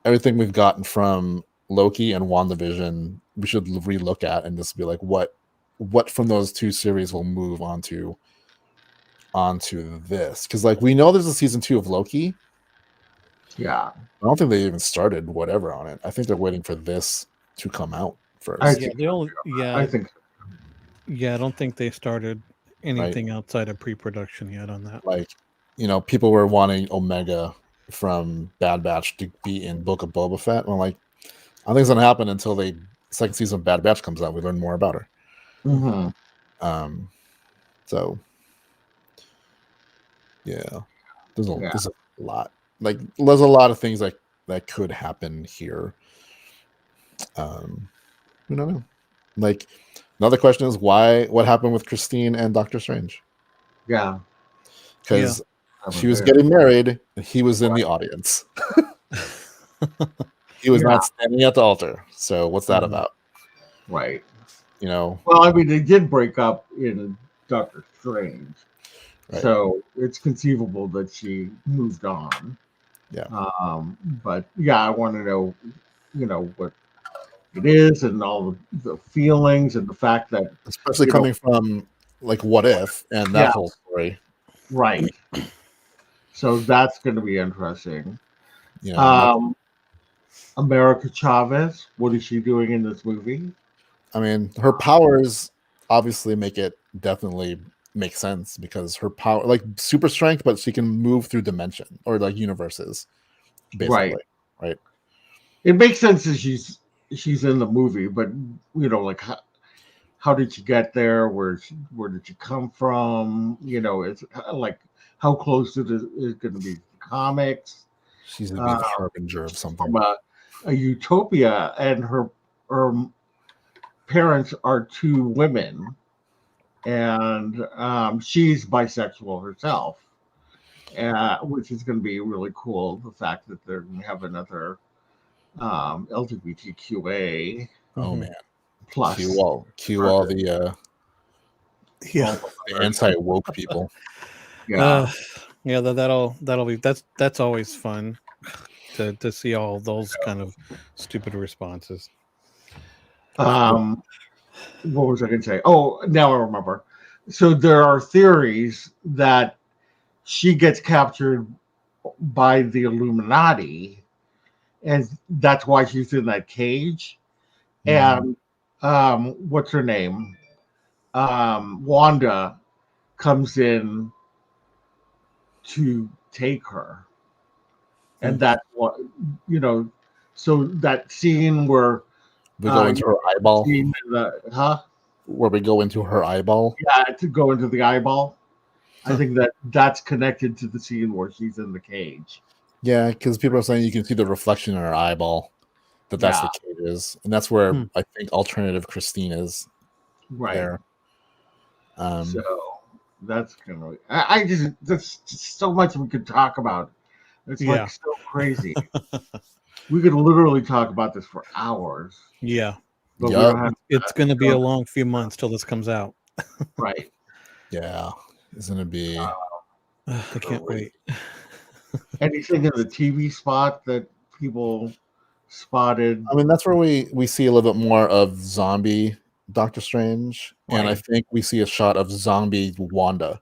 everything we've gotten from Loki and WandaVision, we should relook at and just be like, what from those two series will move onto this? Because like we know there's a season 2 of Loki. Yeah. I don't think they even started whatever on it. I think they're waiting for this to come out first. I Yeah, I think yeah, I don't think they started anything outside of pre-production yet on that. Like, people were wanting Omega from Bad Batch to be in Book of Boba Fett. And I'm like, I don't think it's gonna happen until the second season of Bad Batch comes out. We learn more about her. Mm-hmm. So yeah, there's a lot. Like, there's a lot of things that could happen here. We don't know. Like, another question is what happened with Christine and Doctor Strange? Yeah. Because she was getting married and he was in the audience. He was not standing at the altar. So what's that about? Right. Well, I mean, they did break up in Doctor Strange. Right. So it's conceivable that she moved on. Yeah. But yeah, I want to know, what it is and all the feelings and the fact that, especially coming from like What If and that whole story. Right. So that's going to be interesting. America Chavez, what is she doing in this movie? I mean, her powers obviously definitely make sense because her power, like super strength, but she can move through dimension or like universes, basically. Right. It makes sense that she's in the movie, but like how did she get there? Where did she come from? It's like how close is going to be the comics? She's going to be the harbinger of something. From a utopia, and her parents are 2 women, and she's bisexual herself, which is going to be really cool. The fact that they're going to have another LGBTQA. Oh man! Plus, cue all the anti-woke people. Yeah, that'll be that's always fun to see all those kind of stupid responses. Um, what was I going to say? Oh, now I remember. So there are theories that she gets captured by the Illuminati, and that's why she's in that cage. And what's her name? Wanda comes in to take her, and that's what you know. So that scene where We go into her eyeball. where we go into her eyeball. Yeah, to go into the eyeball. I think that's connected to the scene where she's in the cage. Yeah, because people are saying you can see the reflection in her eyeball. That's the cage is, and that's where I think alternative Christine is. Right there. So that's kind of I just there's so much we could talk about. It's like so crazy. We could literally talk about this for hours. Yeah. But we don't have it's going to be a long few months till this comes out. Right. Yeah. It's going to be. I can't wait. Anything in the TV spot that people spotted? I mean, that's where we see a little bit more of zombie Doctor Strange, Right. and I think we see a shot of zombie Wanda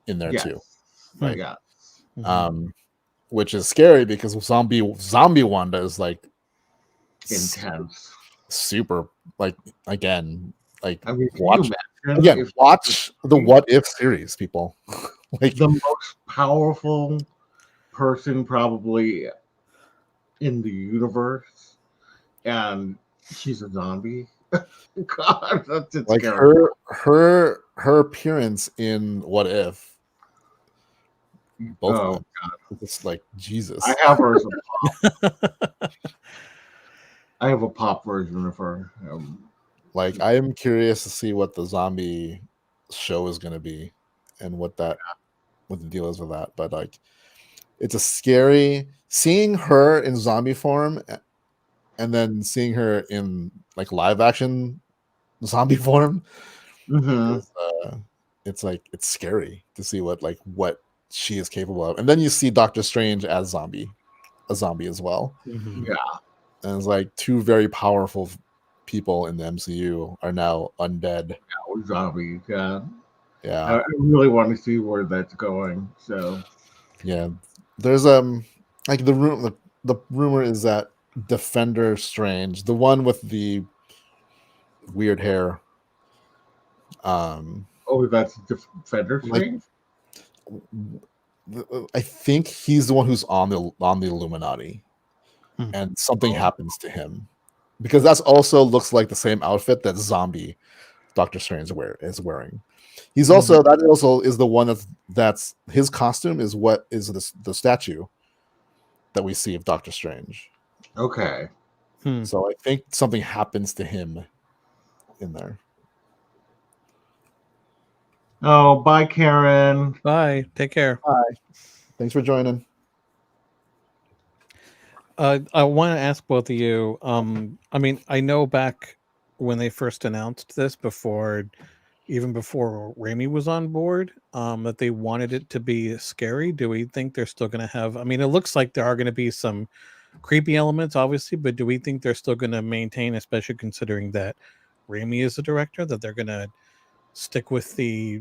in there too. Right. Yeah. Which is scary because zombie Wanda is like intense, super. Like again, like I mean, watch the What If series, people. Like the most powerful person probably in the universe, and she's a zombie. God, that's like scary. her appearance in What If. Both of them. God. It's like Jesus. I have her as a pop. I have a pop version of her. Like I am curious to see what the zombie show is going to be, and what the deal is with that. But like, it's a scary seeing her in zombie form, and then seeing her in like live action zombie form. It's like it's scary to see what she is capable of, and then you see Doctor Strange as a zombie as well. Yeah, and it's like two very powerful people in the MCU are now undead. Yeah, zombies. Yeah. I really want to see where that's going. So yeah, there's like the rumor is that Defender Strange, the one with the weird hair. That's Defender Strange. I think he's the one who's on the Illuminati, and something happens to him, because that's also looks like the same outfit that zombie Doctor Strange is wearing. He's also that also is the one that's his costume is what is the statue that we see of Doctor Strange. Okay. So I think something happens to him in there. Oh, bye, Karen. Bye. Take care. Bye. Thanks for joining. I want to ask both of you. I mean, I know back when they first announced this, even before Raimi was on board, that they wanted it to be scary. Do we think they're still going to have? I mean, it looks like there are going to be some creepy elements, obviously, but do we think they're still going to maintain, especially considering that Raimi is the director, that they're going to stick with the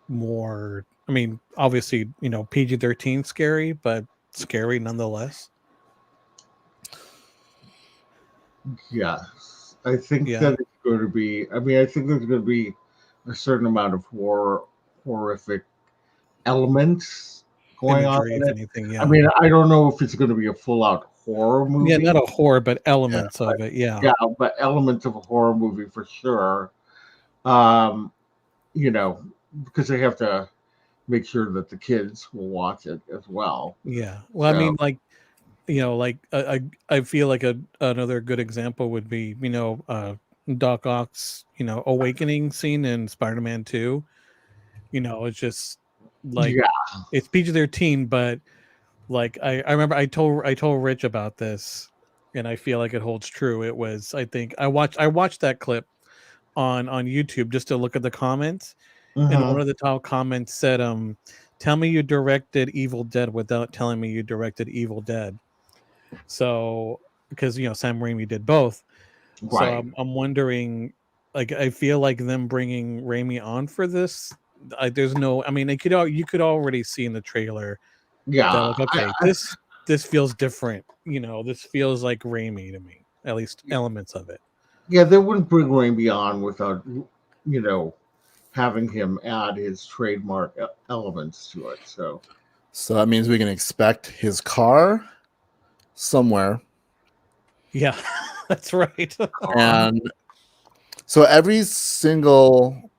more? I mean, obviously, PG-13 scary, but scary nonetheless. Yes, I think that it's going to be. I mean, I think there's going to be a certain amount of horrific elements going on in it. I mean, I don't know if it's going to be a full-out horror movie. Yeah, not a horror, but elements of it. Yeah, but elements of a horror movie for sure. Because they have to make sure that the kids will watch it as well. Yeah. Well, so, I mean, I feel like another good example would be, Doc Ock's, awakening scene in Spider-Man 2. It's just like it's PG-13, but like I remember I told Rich about this, and I feel like it holds true. It was, I think I watched that clip on YouTube just to look at the comments, and one of the top comments said, "Tell me you directed Evil Dead without telling me you directed Evil Dead." So, because Sam Raimi did both. So Right. I'm wondering, like, I feel like them bringing Raimi on for this. There's no, I mean, you could already see in the trailer that, Yeah. like, okay, this feels different. This feels like Raimi to me, at least elements of it. Yeah, they wouldn't bring Raimi on without, you know, having him add his trademark elements to it. So that means we can expect his car somewhere. Yeah, that's right. And so every single,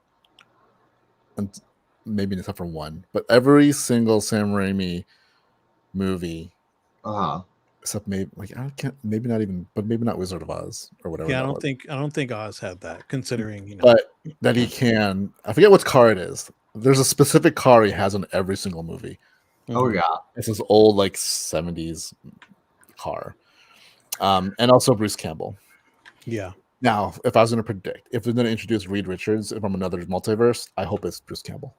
and maybe except for one, but every single Sam Raimi movie, uh except maybe maybe not even, but maybe not Wizard of Oz or whatever Yeah, that was. I don't think Oz had that, considering. But that he can, I forget what car it is. There's a specific car he has in every single movie. Oh Mhm. yeah. It's this old like 70s car. And also Bruce Campbell. Yeah. Now, if I was going to predict, if they're going to introduce Reed Richards from another multiverse, I hope it's Bruce Campbell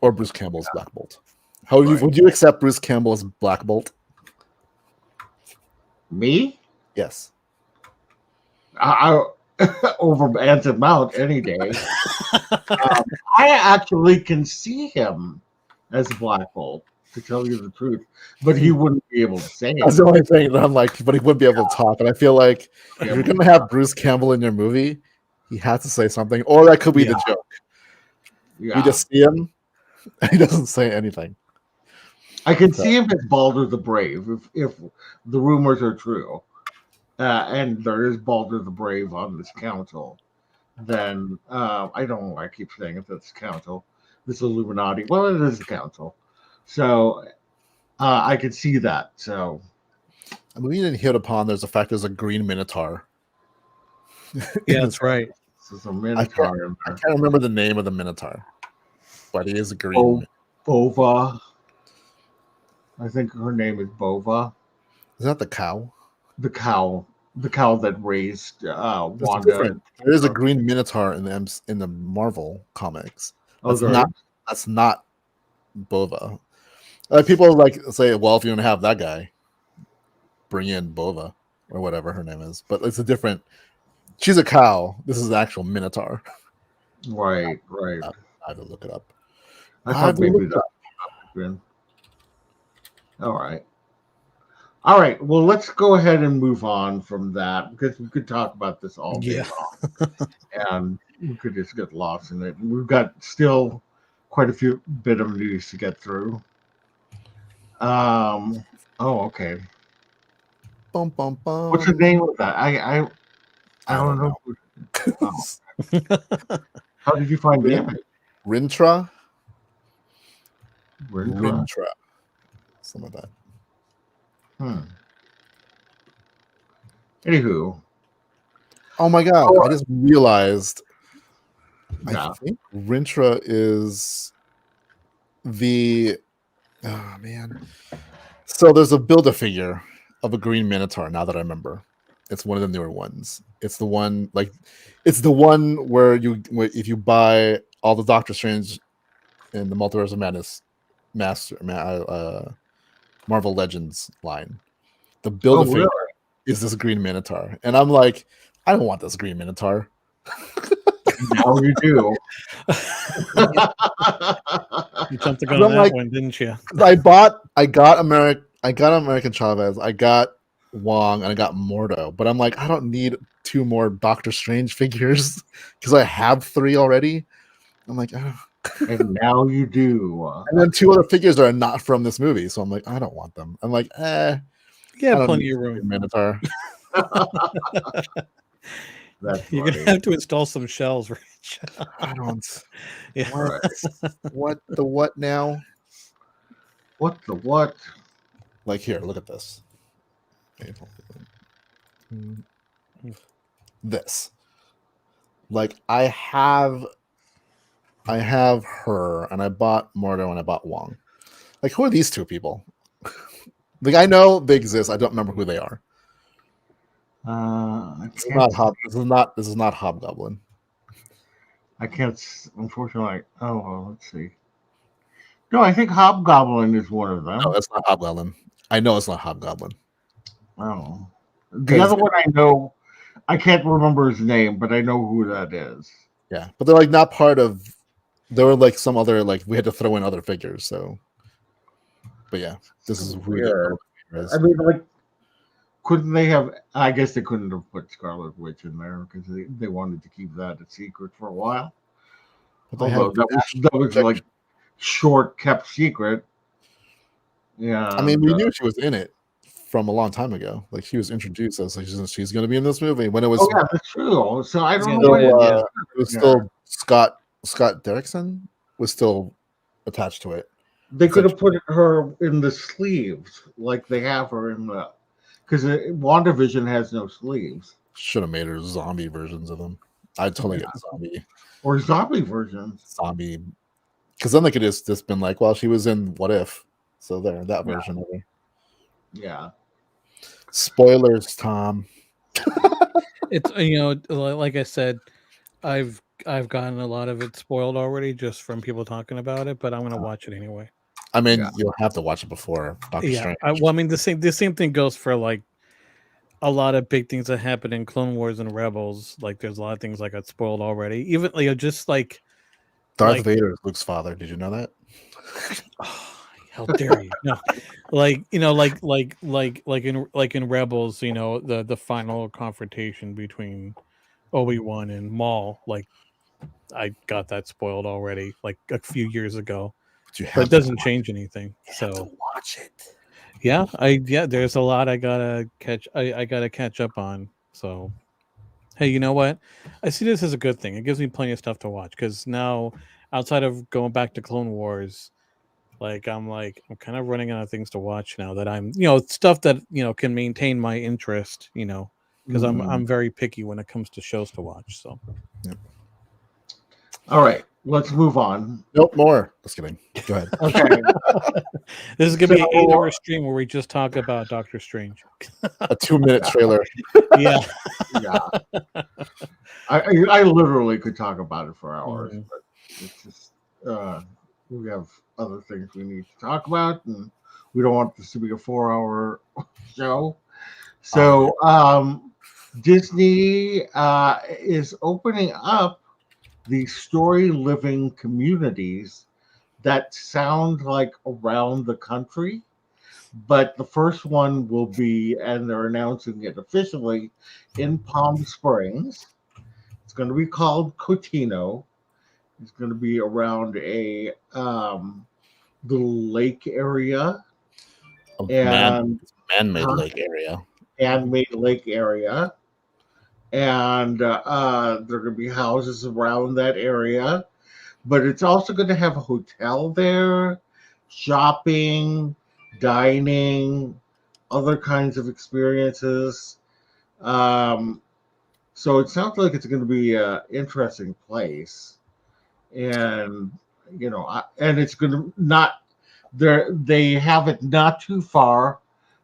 or Bruce Campbell's Black Bolt. Would you accept Bruce Campbell's Black Bolt? Me? Yes. I over Anson Mount any day. I actually can see him as Black Bolt, to tell you the truth, but he wouldn't be able to say That's it. the only thing that I'm like, but he wouldn't be able to talk. And I feel like if you're going to have Bruce Campbell in your movie, he has to say something, or that could be the joke. Yeah. You just see him, and he doesn't say anything. I can see him as Baldur the Brave if the rumors are true, and there is Baldur the Brave on this council. Then I don't know why I keep saying it. That's council. This Illuminati. Well, it is a council, so I could see that. So I mean, we didn't hit upon there's the fact there's a green Minotaur. Yeah, that's right. This is a Minotaur. I can't remember the name of the Minotaur, but he is a green. Bova. I think her name is Bova. Is that the cow? The cow that raised Wanda. There is a green Minotaur in the Marvel comics. That's not Bova. People like say, well, if you don't have that guy, bring in Bova or whatever her name is. But it's a different. She's a cow. This is the actual Minotaur. Right. I have to look it up. I thought maybe that. All right. Well, let's go ahead and move on from that, because we could talk about this all day long, and we could just get lost in it. We've got still quite a few bit of news to get through. Oh, okay. Bum, bum, bum. What's the name of that? I don't know. How did you find the image? Rintra. Rintra. Some of that. Anywho. Oh my god! I just realized. I think Rintra is the. Oh man! So there's a Build-A-Figure of a green Minotaur. Now that I remember, it's one of the newer ones. It's the one where if you buy all the Doctor Strange in the Multiverse of Madness Marvel Legends line, the Build-A-Figure is this green Minotaur, and I'm like, I don't want this green Minotaur. Now you do. You jumped the gun on that one, didn't you? I got American Chavez, I got Wong, and I got Mordo, but I'm like, I don't need 2 more Doctor Strange figures because I have 3 already. I'm like, oh. And now you do. And then 2 other figures are not from this movie, so I'm like, I don't want them. I'm like, yeah, plenty of room. Minotaur. You're gonna have to install some shells, Rich. I don't. Yeah. What now? What the what? Like, here, look at this. This. Like, I have her, and I bought Mordo, and I bought Wong. Like, who are these 2 people? Like, I know they exist. I don't remember who they are. This is not Hobgoblin. I can't, unfortunately. Oh, well, let's see. No, I think Hobgoblin is one of them. No, that's not Hobgoblin. I know it's not Hobgoblin. Oh, the other one I know, I can't remember his name, but I know who that is. Yeah, but they're like not part of. There were like some other like we had to throw in other figures. So, but yeah, this is Weird. who I mean, like, couldn't they have? I guess they couldn't have put Scarlet Witch in there because they wanted to keep that a secret for a while. Although that was like short kept secret. Yeah, I mean, we knew she was in it from a long time ago. Like she was introduced as like she's going to be in this movie when it was. Oh yeah, that's true. So I don't know. Still, it was still Scott Derrickson was still attached to it. They could have put her in the sleeves like they have her in the because WandaVision has no sleeves. Should have made her zombie versions of them. I'd totally get zombie or zombie versions. Zombie, because then they could just been like, well, she was in What If, so there that version of her. Yeah. Spoilers, Tom. It's like I said, I've gotten a lot of it spoiled already just from people talking about it, but I'm gonna watch it anyway. I mean, you'll have to watch it before Doctor Strange. I mean, the same thing goes for like a lot of big things that happen in Clone Wars and Rebels. Like, there's a lot of things I got spoiled already. Even just like Darth Vader is Luke's father. Did you know that? Oh, how dare you? No, like in Rebels, the final confrontation between Obi-Wan and Maul. Like, I got that spoiled already, like a few years ago. But it doesn't change anything. So watch it. Yeah, there's a lot I gotta catch. I gotta catch up on. So, hey, you know what? I see this as a good thing. It gives me plenty of stuff to watch because now, outside of going back to Clone Wars, I'm kind of running out of things to watch now that I'm, stuff that can maintain my interest. Because I'm very picky when it comes to shows to watch. So, yep. All right, let's move on. Nope, more. Just kidding. Go ahead. Okay. This is gonna be an 8-hour stream where we just talk about Doctor Strange. A 2-minute trailer. Yeah. I literally could talk about it for hours, but it's just we have other things we need to talk about, and we don't want this to be a 4-hour show. So Disney is opening up the story living communities that sound like around the country, but the first one will be, and they're announcing it officially, in Palm Springs. It's going to be called Cotino. It's going to be around a little lake area, and man-made lake area. Man-made lake area. And there are going to be houses around that area, but it's also going to have a hotel there, shopping, dining, other kinds of experiences. So it sounds like it's going to be an interesting place, and and it's going to not there. They have it not too far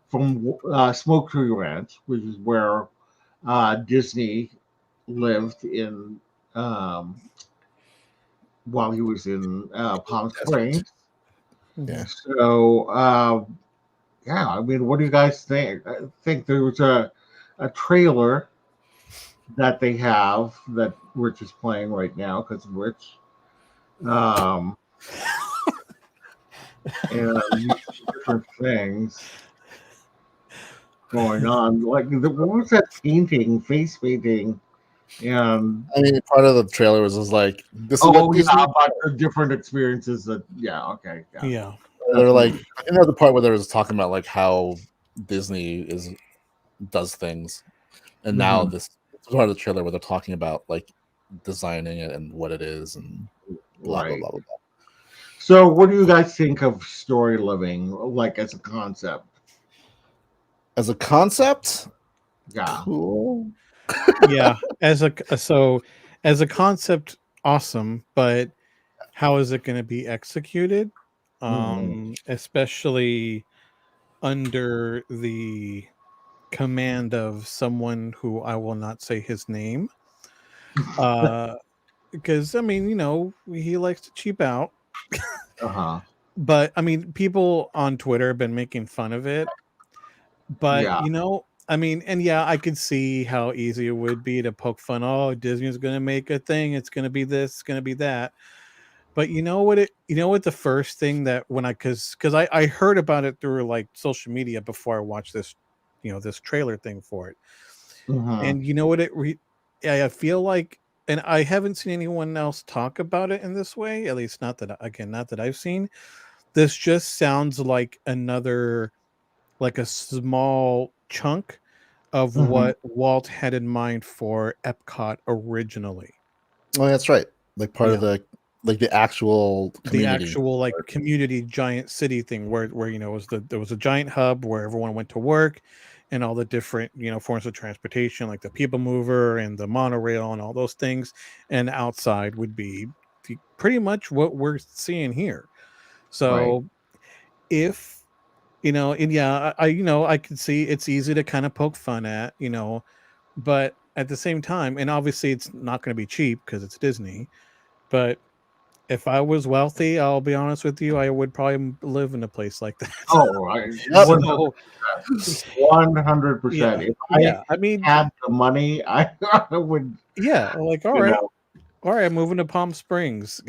from Smoke Tree Ranch, which is where Disney lived in while he was in Palm Springs. Yeah. So I mean, what do you guys think? I think there was a trailer that they have that Rich is playing right now because Rich. And different things going on. Like, what was that painting, face painting? And I mean, part of the trailer was like, this is about the different experiences that, okay. Yeah. They're like, I think there's the part where they was talking about like how Disney does things. And now this part of the trailer where they're talking about like designing it and what it is and blah, blah, blah, blah, blah. So what do you guys think of story living, like as a concept? As a concept? Yeah. Cool. Yeah. As a concept, awesome, but how is it going to be executed? Especially under the command of someone who I will not say his name. Because I mean, he likes to cheap out. but I mean, people on Twitter have been making fun of it. But Yeah. I mean, and yeah, I could see how easy it would be to poke fun. Oh, Disney's going to make a thing. It's going to be this. It's going to be that. But you know what the first thing that when because I heard about it through like social media before I watched this, this trailer thing for it. Mhm. And you know what I feel like, and I haven't seen anyone else talk about it in this way, at least not that not that I've seen. This just sounds like another, like a small chunk of Mhm. what Walt had in mind for Epcot originally. Oh, that's right. Like part of Yeah. the actual The community. actual like community giant city thing where there was a giant hub where everyone went to work, and all the different forms of transportation like the people mover and the monorail and all those things, and outside would be pretty much what we're seeing here. Right. So if and yeah, I can see it's easy to kind of poke fun at, but at the same time, and obviously it's not going to be cheap because it's Disney, but if I was wealthy, I'll be honest with you, I would probably live in a place like that. Oh, I Yep. 100%. So 100%. yeah, If I yeah. I mean, had the money, I would, yeah. Like, you know. all right, I'm moving to Palm Springs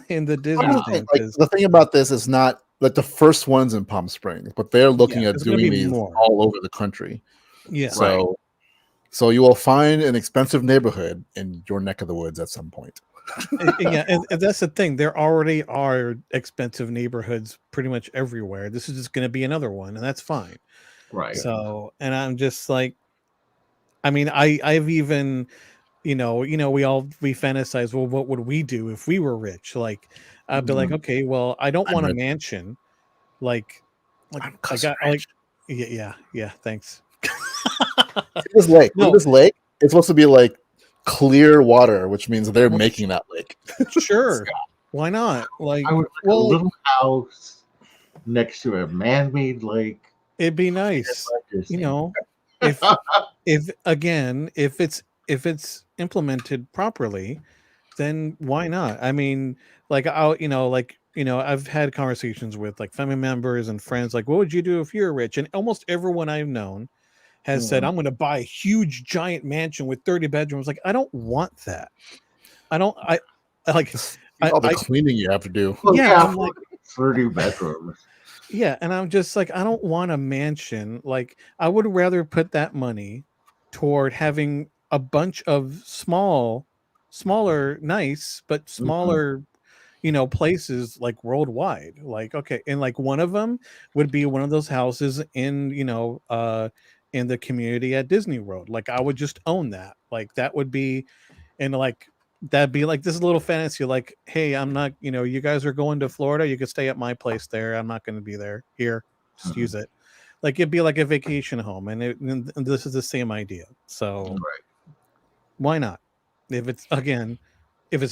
in the But Disney here's the thing, thing like because the thing about this is not like the first one's in Palm Springs, but they're yeah, looking at there's gonna be doing these more. all over the country. Yeah, Right. So you will find an expensive neighborhood in your neck of the woods at some point. and yeah, and that's the thing. There already are expensive neighborhoods pretty much everywhere. This is just going to be another one, and that's fine. Right. So, and I'm just like, I mean, I've even we fantasize, well, what would we do if we were rich? Like, I'd be like, Mhm. okay, well, I don't I'm want a rich. mansion, like I'm I cousin got rich. like yeah, thanks. See this lake. Look at No, this lake. It's supposed to be like clear water, which means they're well, making that lake. sure, why not? I Like, would like a well, little house next to a man-made lake. it'd be Just nice, like you Disney. know, if again, if it's implemented properly, then why not? I mean, like I've had conversations with like family members and friends, like, what would you do if you're rich? And almost everyone I've known has said, Mhm. I'm going to buy a huge giant mansion with 30 bedrooms. Like, I don't want that. I don't, I like, Just all the I, cleaning you have to do. Well, yeah, yeah, I'm like, 30 bedrooms. yeah. And I'm just like, I don't want a mansion. Like, I would rather put that money toward having a bunch of smaller, nice, but Mhm. smaller places like worldwide. Like, okay, and like one of them would be one of those houses in the community at Disney World. Like, I would just own that. Like, that would be, and like that'd be like this little fantasy, like, hey, I'm not, you guys are going to Florida, you could stay at my place there, I'm not going to be there, here, just use it. Like, it'd be like a vacation home, and this is the same idea. So Right. why not, if it's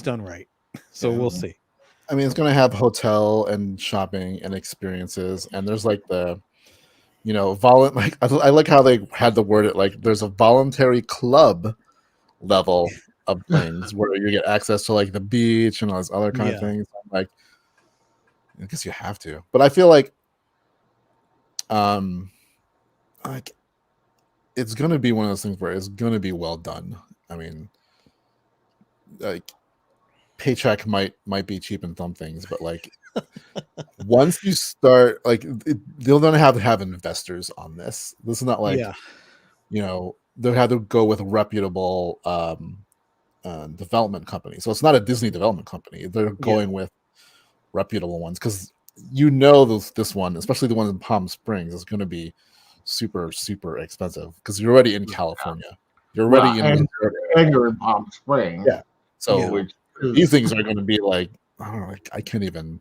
done right. So Yeah. we'll Mhm. see. I mean, it's going to have hotel and shopping and experiences, and there's like the, like I like how they had the word it like there's a voluntary club level of things where you get access to like the beach and all those other kind of Yeah. things. I'm like, I guess you have to, but I feel um, like it's going to be one of those things where it's going to be well done. I mean, like paycheck might be cheap in some things, but like once you start like they'll then have to have investors on this. This is not like Yeah. they'll have to go with a reputable development company. So it's not a Disney development company. They're Yeah. going with reputable ones because this one, especially the one in Palm Springs, is going to be super super expensive because you're already in Yeah. California. You're Well, already in and Missouri. you're in Palm Springs, Yeah. Yeah. So which these is things are going to be like I don't know. I can't even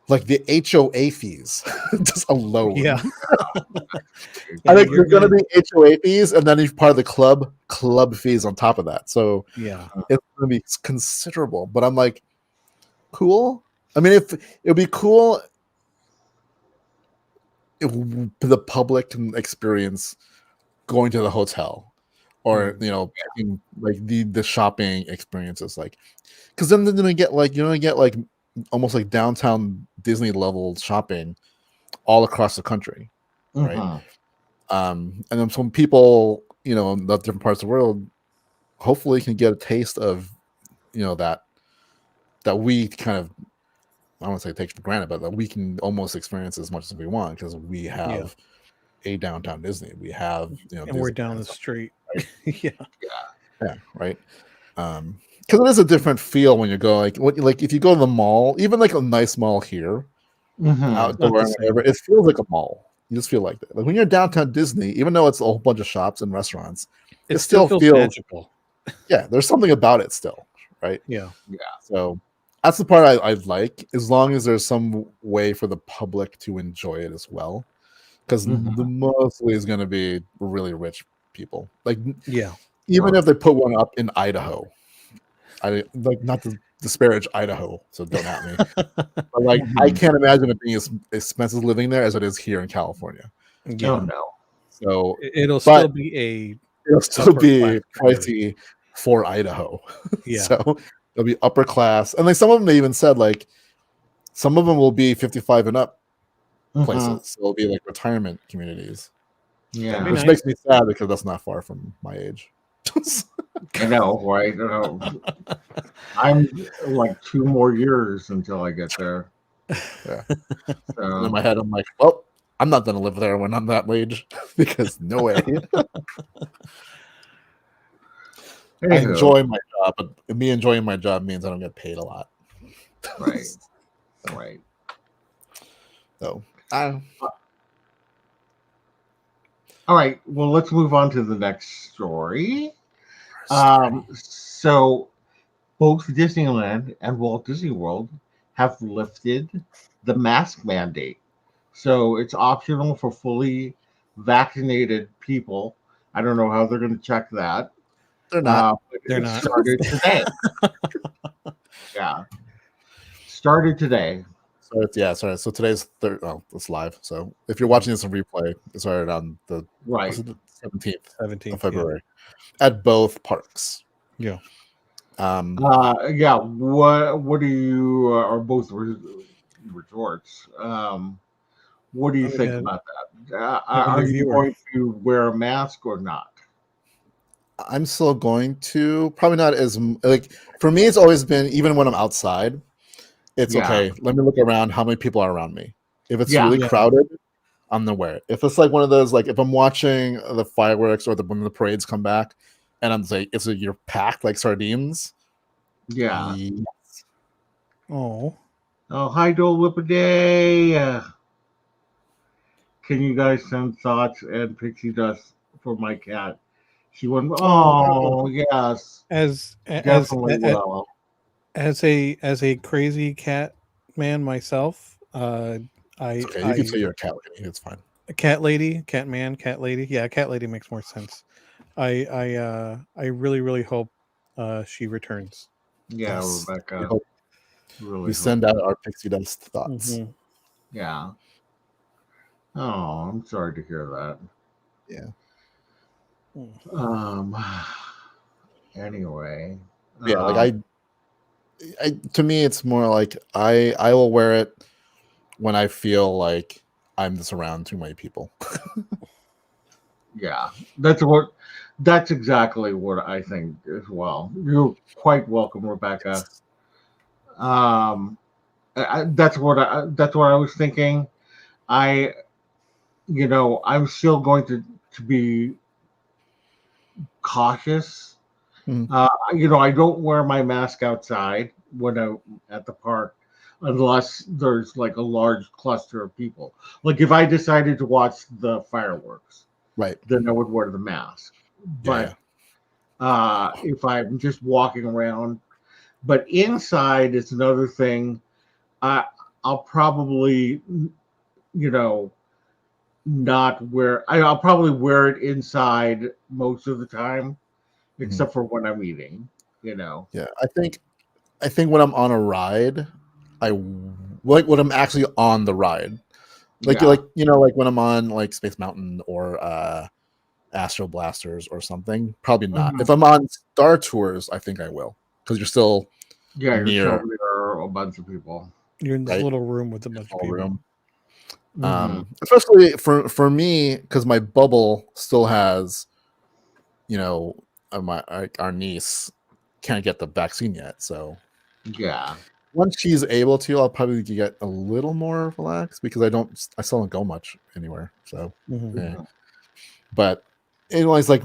like the HOA fees just alone. Yeah. I Yeah. think You're there's going to gonna. be HOA fees, and then you're part of the club fees on top of that. So Yeah. it's going to be considerable. But I'm like, cool. I mean, if it'd be cool if the public can experience going to the hotel or picking, like the shopping experiences, like because then they're gonna get like you're gonna get like almost like downtown Disney level shopping all across the country, right? Mhm. And then some people, you know, in the different parts of the world, hopefully can get a taste of, you know, that we kind of, I don't want to say take for granted, but that we can almost experience as much as we want because we have a downtown Disney. We have, you know, And we're down Disneyland, the street. right? Yeah. Yeah, right. Because it is a different feel when you go like if you go to the mall, even like a nice mall here, Mhm. Not the outdoor and same. whatever, it feels like a mall. You just feel like that. Like when you're downtown Disney, even though it's a whole bunch of shops and restaurants, It still feels magical. yeah, there's something about it still, right? Yeah. So that's the part I like, as long as there's some way for the public to enjoy it as well. Because Mhm. the mostly is going to be really rich people. Like Yeah. even if they put one up in Idaho, I like not to disparage Idaho, so don't at me. But like I can't imagine it being as expensive living there as it is here in California. Yeah. Oh no. So It'll but still be it'll still upper be class community. pricey for Idaho. Yeah. So it'll be upper class. And like some of them they even said like some of them will be 55 and up places. So it'll be like retirement communities. Yeah. Be Which nice. makes me sad because that's not far from my age. I know, right? I know. I'm like 2 more years until I get there. Yeah. And in So my head, I'm like, well, I'm not gonna live there when I'm that age because no way. I anywho, enjoy my job, but me enjoying my job means I don't get paid a lot. right. Right. So All right. Well, let's move on to the next story. story. So both Disneyland and Walt Disney World have lifted the mask mandate. So it's optional for fully vaccinated people. I don't know how they're going to check that. They're not. But They're it not. started today. Yeah. Started today. So sorry. So today's third. Oh, it's live. So if you're watching this on replay, it started on the Right. 17th 17th of February at both parks. Yeah. Yeah. What do you are both resorts? What do you think about that? Are you viewer. going to wear a mask or not? I'm still going to probably not as like for me. It's always been even when I'm outside. It's okay. Let me look around. How many people are around me? If it's really crowded, I'm gonna wear it. If it's like one of those, like if I'm watching the fireworks or when the parades come back, and I'm like, you're packed like sardines. Yeah. Yes. Oh. Oh, hi, Dole Whippaday. Can you guys send thoughts and pixie dust for my cat? She went, oh, yes. Definitely will. As a crazy cat man myself, It's okay. You can say you're a cat lady. It's fine. a cat lady, cat man, cat lady. Yeah, cat lady makes more sense. I really hope she returns. Yeah, Yes. Rebecca. We send out our pixie dust thoughts. Mhm. Yeah. Oh, I'm sorry to hear that. Yeah. Anyway. Yeah, like I to me it's more like I will wear it when I feel like I'm just around too many people. Yeah, that's exactly what I think as well. You're quite welcome, Rebecca. That's what I was thinking. I, I'm still going to be cautious. Mhm. I don't wear my mask outside when I'm at the park unless there's like a large cluster of people. Like if I decided to watch the fireworks, Right. then I would wear the mask. Yeah. But if I'm just walking around, but inside it's another thing. I'll probably, not wear. I'll probably wear it inside most of the time, except for when I'm eating. Yeah. I think when I'm on a ride, I like when I'm actually on the ride. Like Yeah. like when I'm on like Space Mountain or Astro Blasters or something. Probably not. Mhm. If I'm on Star Tours, I think I will because you're still Yeah, you're near still there. for a bunch of people. You're in this Right. little room with a bunch of Small people. room. Mhm. Especially for me, because my bubble still has, our niece can't get the vaccine yet. So Yeah. once she's able to, I'll probably get a little more relaxed because I still don't go much anywhere. So, Mhm. yeah. But anyways, like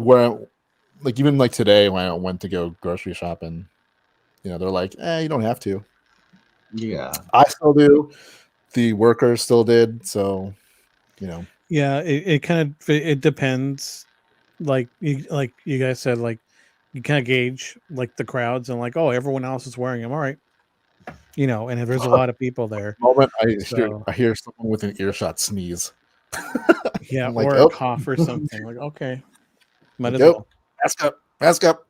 even like today when I went to go grocery shopping, they're like, you don't have to. Yeah. I still do. The workers still did. So, Yeah, it kind of it depends. Like you guys said, like you kind of gauge like the crowds and like, oh, everyone else is wearing them. All right, and if there's a lot of people there, moment so I hear someone with an earshot sneeze. yeah, I'm like, or a oh, cough or something. Like, okay, might as go, well. mask up, mask up.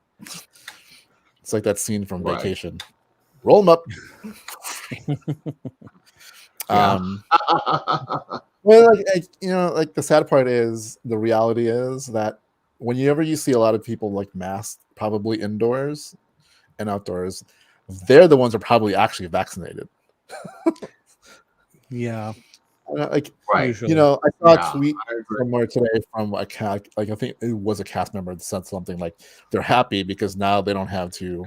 It's like that scene from Right. Vacation. Roll them up. Yeah. Well, like the sad part is the reality is that whenever you see a lot of people like masked, probably indoors and outdoors, they're the ones that are probably actually vaccinated. Yeah, Like, Right. usually. I saw Yeah, a tweet I agree. somewhere today from a cat. Like, I think it was a cast member that said something like they're happy because now they don't have to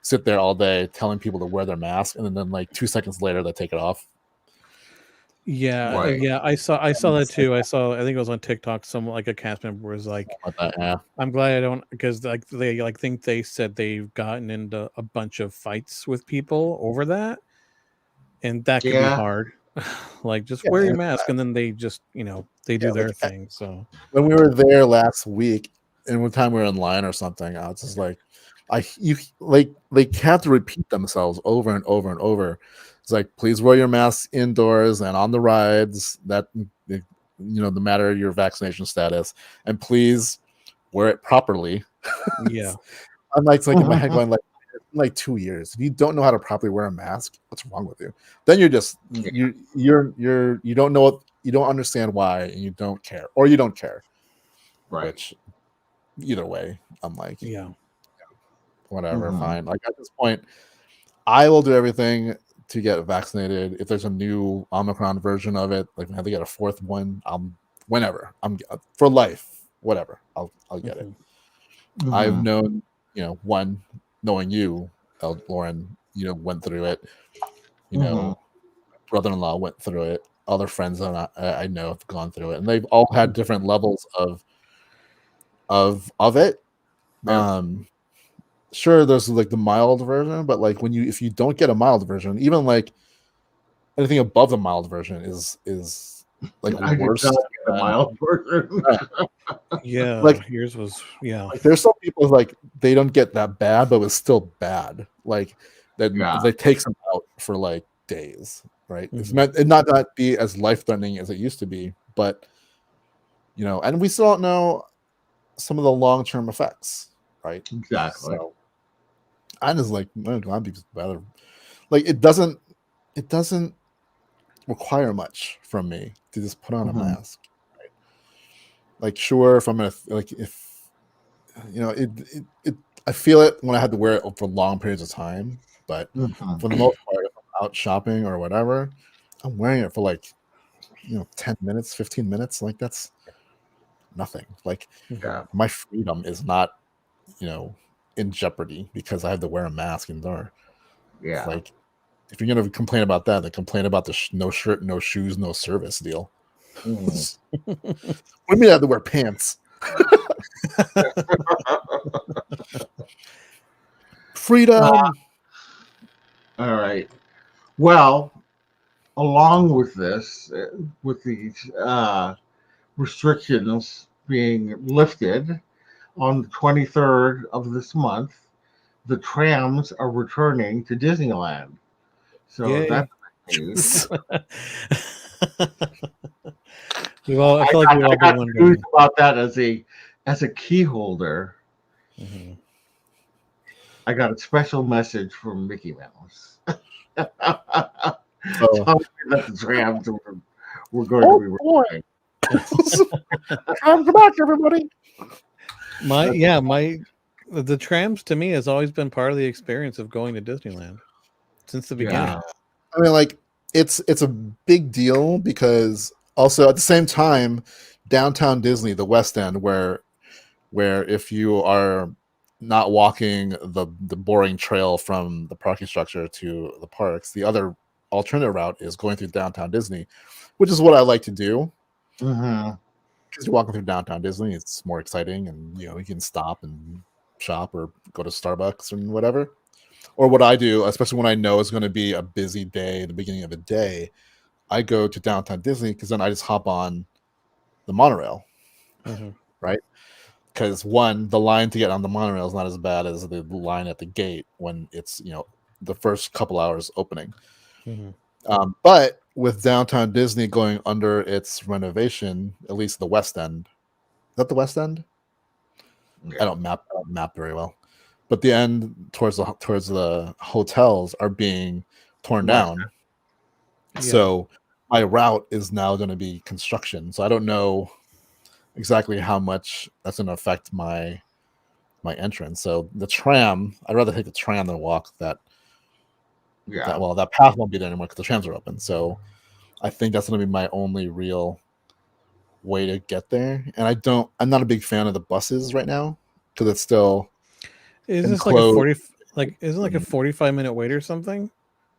sit there all day telling people to wear their mask, and then like 2 seconds later they take it off. Yeah, Right. yeah. I saw that too. I think it was on TikTok. Some like a cast member was like, Like that, yeah. I'm glad I don't, because like they like think they said they've gotten into a bunch of fights with people over that, and that could be Yeah. hard. Like just Yeah, wear your and, mask, and then they just they do their like thing. So when we were there last week, and one time we were in line or something, I was just like, they have to repeat themselves over and over and over. It's like, please wear your mask indoors and on the rides. That no matter your vaccination status, and please wear it properly. yeah, I'm like, it's like in my head going like 2 years. If you don't know how to properly wear a mask, what's wrong with you? Then you're just you don't know what, you don't understand why, and you don't care, or you don't care. Right. Which either way, I'm like, yeah, whatever, fine. Like at this point, I will do everything to get vaccinated. If there's a new Omicron version of it, like I have to get a fourth one, whenever I'm for life, whatever, I'll get it. I've known, one, knowing you, Loren, went through it. Brother-in-law went through it. Other friends that I know have gone through it, and they've all had different levels of it. Yeah. Sure, there's like the mild version, but like if you don't get a mild version, even like anything above the mild version is like I did worse. not get a mild version. yeah. Like Yours was like there's some people like they don't get that bad, but it's still bad. Like that Yeah. they takes them out for like days, right? It's meant it not be as life threatening as it used to be, but and we still don't know some of the long term effects, right? Exactly. So I'm just like, I'm glad better. Like it doesn't require much from me to just put on a mask. Right? Like sure, if I'm gonna like if it I feel it when I had to wear it for long periods of time, but for the most part, if I'm out shopping or whatever, I'm wearing it for like 10 minutes, 15 minutes. Like that's nothing. Like Yeah. my freedom is not in jeopardy because I have to wear a mask indoor. Yeah. Like if you're gonna complain about that, then complain about the no shirt, no shoes, no service deal. What do you mean I have to wear pants? Freedom. All right. Well, along with this, with these restrictions being lifted on the 23rd of this month, the Trams are returning to Disneyland. So Yay. that's news. I feel like we've all I got been wondering news about that as a key holder. I got a special message from Mickey Mouse. Telling me that the Trams were going to be returning. Come back, everybody. The Trams to me has always been part of the experience of going to Disneyland. since the beginning. Yeah. I mean, like it's a big deal because also at the same time, downtown Disney, the West End, where if you are not walking the boring trail from the parking structure to the parks, the other alternate route is going through downtown Disney, which is what I like to do. Mm-hmm. Because you're walking through downtown Disney, it's more exciting, and you can stop and shop or go to Starbucks and whatever. Or what I do, especially when I know it's going to be a busy day, the beginning of the day, I go to downtown Disney because then I just hop on the monorail, Mm-hmm. right? Because one, the line to get on the monorail is not as bad as the line at the gate when it's the first couple hours opening. Mm-hmm. But with downtown Disney going under its renovation, at least the West End, is that the West End? Yeah. I don't map very well, but the end towards the hotels are being torn Right. down. Yeah. So my route is now going to be construction. So I don't know exactly how much that's going to affect my entrance. So the tram, I'd rather take the tram than walk that. Yeah. That path won't be there anymore because the trams are open. So I think that's going to be my only real way to get there. And I'm not a big fan of the buses right now because it's still Is this enclosed. isn't it like a 45-minute wait or something?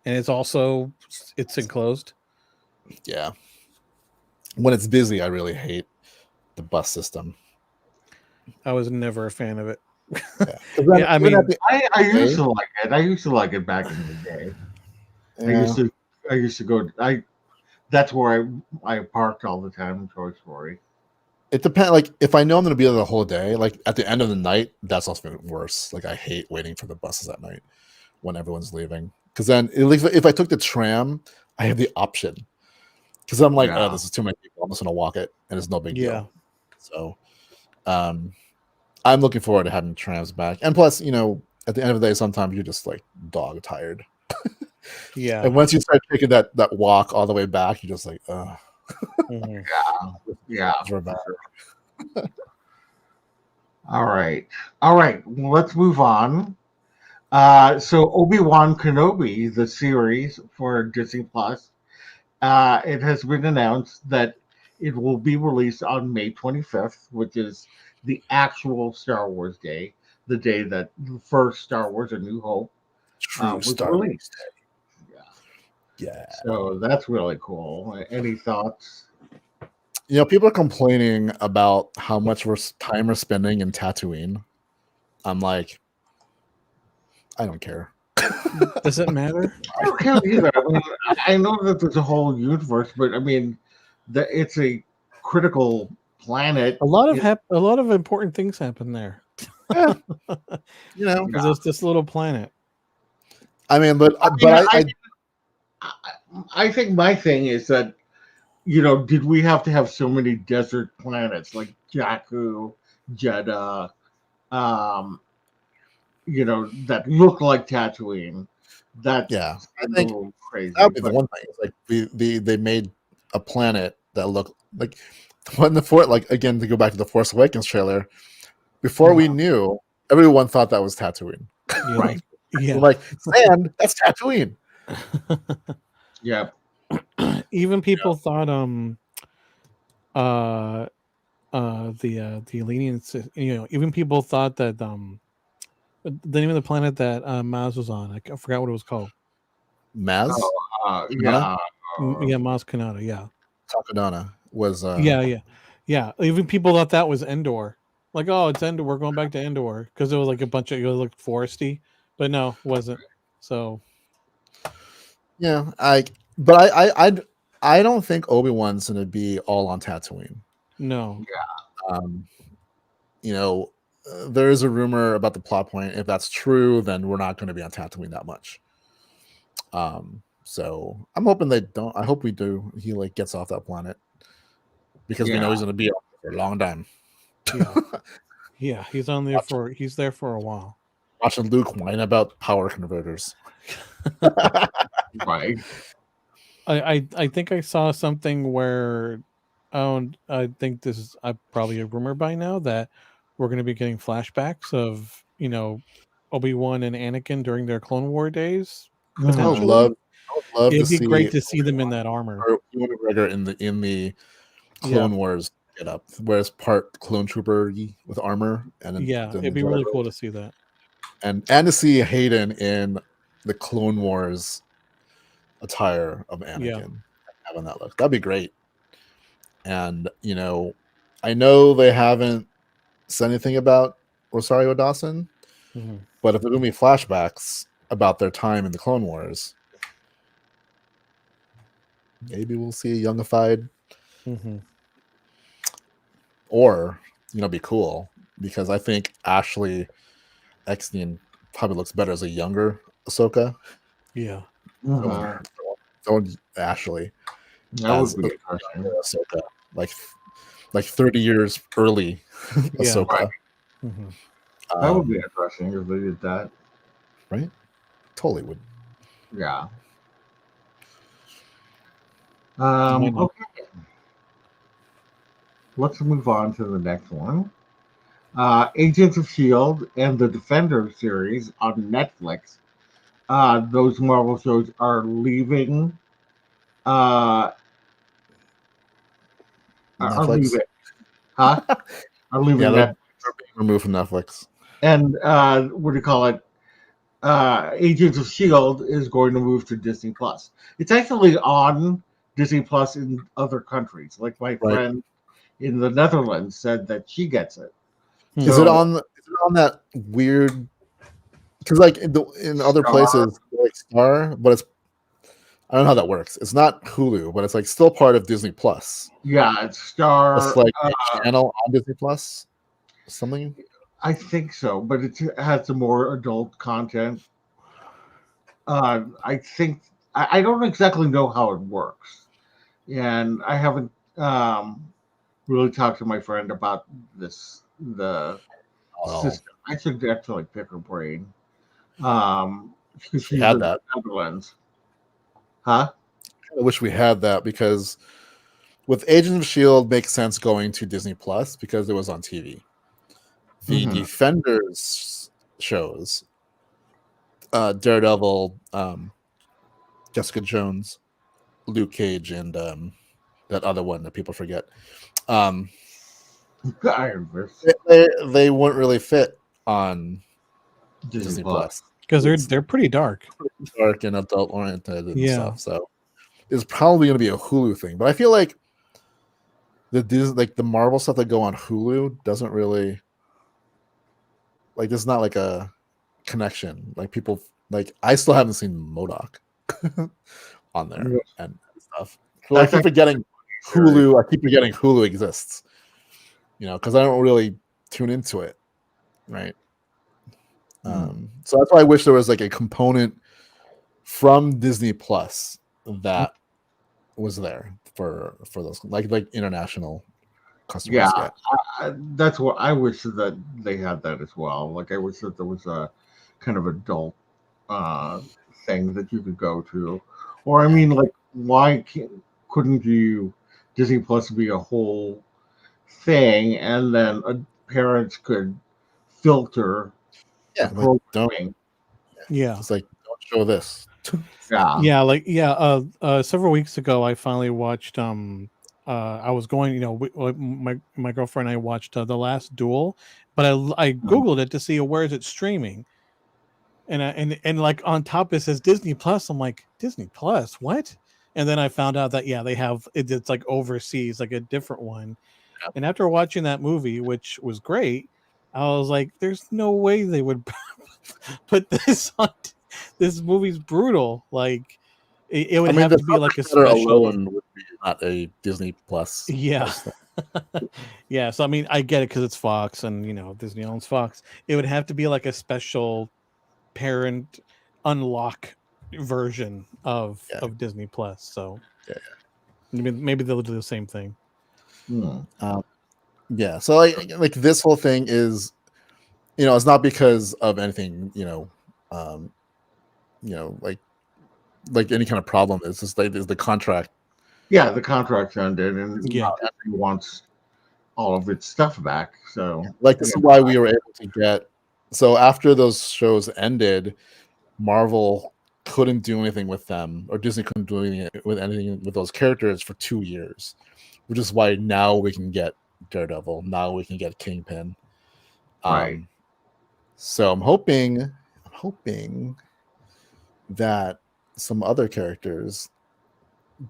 And it's enclosed. Yeah. When it's busy, I really hate the bus system. I was never a fan of it. Yeah, Yeah, I mean, I used to like it. I used to like it back in the day. I used to go. That's where I parked all the time in Toy Story. it depends. Like if I know I'm going to be there the whole day, like at the end of the night, that's also worse. Like I hate waiting for the buses at night when everyone's leaving. Because then, at least if I took the tram, I have the option. Because I'm like, oh, Yeah. this is too many people. I'm just going to walk it, and it's no big yeah. deal. So, I'm looking forward to having trams back. And plus, at the end of the day, sometimes you're just like dog tired. Yeah. And once you start taking that walk all the way back, you're just like, ugh. Mhm. Yeah. We're back. All right. All right. Well, let's move on. So Obi-Wan Kenobi, the series for Disney Plus, it has been announced that it will be released on May 25th, which is the actual Star Wars day, the day that the first Star Wars: A New Hope True was Star Wars. released. Yeah. Yeah. So that's really cool. Any thoughts? People are complaining about how much time we're spending in Tatooine. I'm like, I don't care. Does it matter? I don't care either. I mean, I know that there's a whole universe, but I mean, it's a critical planet. A lot of important things happen there. Yeah, Because it's this little planet. I mean, but I think my thing is that did we have to have so many desert planets like Jakku, Jeddah, that look like Tatooine? That's yeah, I a think little crazy. that would be the But one thing. It's like they made a planet that looked like when the Force, like again to go back to the Force Awakens trailer. Before we knew, everyone thought that was Tatooine. Yeah. right, Yeah. We're like, sand, that's Tatooine. yeah, Even people thought the aliens, even people thought that the name of the planet that Maz was on, I forgot what it was called. Maz, yeah. Yeah, Maz Kanata. Yeah. Takodana was Yeah. Even people thought that was Endor. Like, oh, it's Endor. We're going back to Endor because it was like a bunch of it looked foresty, but no, it wasn't. So yeah. I don't think Obi-Wan's gonna be all on Tatooine. no. Um, there is a rumor about the plot point. If that's true, then we're not going to be on Tatooine that much. So I'm hoping they don't. I hope we do. He gets off that planet because we know he's going to be on for a long time. Yeah. Yeah, he's there for a while. Watching Luke whine about power converters. Right. I think I saw something where I think this is probably a rumor by now that we're going to be getting flashbacks of Obi-Wan and Anakin during their Clone War days I would Potentially, love to it'd be great see to see them in that armor. Ewan McGregor in the Clone Yeah, Wars get up, where it's part clone trooper with armor, and yeah, then it'd be really cool to see that. and to see Hayden in the Clone Wars attire of Yeah. Anakin, having that look. That'd be great. And I know they haven't said anything about Rosario Dawson, Mhm. but if there's gonna be flashbacks about their time in the Clone Wars, maybe we'll see a youngified, Mhm. or be cool, because I think Ashley Eckstein probably looks better as a younger Ahsoka. Yeah. Mhm. Throwing Ashley That as would be interesting. Ahsoka, like 30 years early Yeah. Ahsoka. Mhm. That would be interesting if they did that. Right? Totally would. Yeah. Why not? Okay. Let's move on to the next one. Agents of S.H.I.E.L.D. and the Defender series on Netflix. Those Marvel shows are leaving. Uh, are Netflix. leaving. Huh? Are leaving Yeah, Netflix. they're being removed from Netflix. And what do you call it? Agents of S.H.I.E.L.D. is going to move to Disney Plus. It's actually on Disney Plus in other countries. Like my Right. friend in the Netherlands said that she gets it. Is it on that weird? Because like in other Star? places, like Star, but I don't know how that works. It's not Hulu, but it's like still part of Disney Plus. Yeah, it's Star. It's like a channel on Disney Plus, something. I think so, but it has some more adult content. I think I don't exactly know how it works, and I haven't really talked to my friend about the Oh, system. I should actually pick her brain. Because we she's had in the that. Netherlands. Huh? I wish we had that, because with Agents of Shield makes sense going to Disney Plus because it was on TV. The Mm-hmm. Defenders shows, Daredevil, Jessica Jones, Luke Cage, and that other one that people forget. Iron Fist. They wouldn't really fit on Disney Disney Plus. Plus. Because It's they're pretty dark. dark and adult oriented and Yeah. stuff. So it's probably going to be a Hulu thing. But I feel like the Marvel stuff that go on Hulu doesn't really, like, there's not like a connection. Like, people, like, I still haven't seen MODOK on there Yeah. and stuff. So I keep forgetting Hulu. I keep forgetting Hulu exists. Because I don't really tune into it, right? So that's why I wish there was like a component from Disney Plus that was there for those like international customers. Yeah, that's what I wish that they had that as well. Like I wish that there was a kind of adult uh, thing that you could go to, or I mean, like why couldn't you Disney Plus be a whole thing, and then parents could filter the Like, programming. Yeah. It's like, don't show this. Yeah, Several weeks ago I finally watched I was going, my girlfriend and I watched The Last Duel, but I googled it to see where is it streaming. And like on top it says Disney Plus. I'm like, Disney Plus, what? And then I found out that they have it's like overseas, like a different one. Yeah. And after watching that movie, which was great, I was like, there's no way they would put this on. This movie's brutal. Like it would have to be like a special. alone would be not a Disney Plus. Yeah. Yeah. So I mean, I get it because it's Fox and Disney owns Fox. It would have to be like a special parent unlock version of Disney Plus. So maybe they'll do the same thing. Yeah. So like this whole thing is, it's not because of anything, like any kind of problem. It's just like the contract. Yeah, the contract's ended, and not everyone wants all of its stuff back. So, like, this is why we were able to get. So after those shows ended, Marvel couldn't do anything with them, or Disney couldn't do anything with those characters for 2 years, which is why now we can get Daredevil. Now we can get Kingpin. Right. So I'm hoping that some other characters